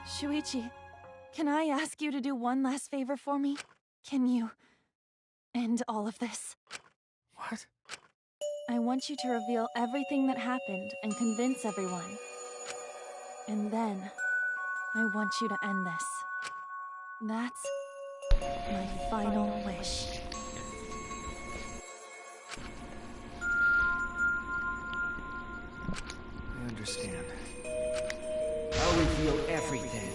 Shuichi, can I ask you to do one last favor for me? Can you end all of this? What? I want you to reveal everything that happened and convince everyone. And then, I want you to end this. That's my final wish. I understand. I'll reveal everything.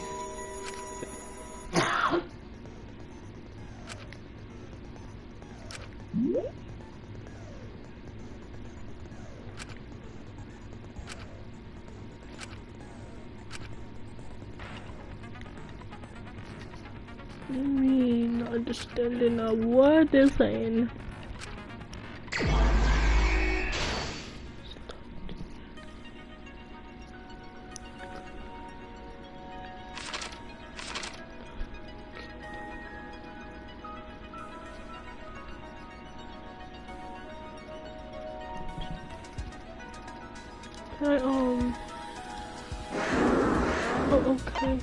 Me not understanding a word they're saying. Oh, okay.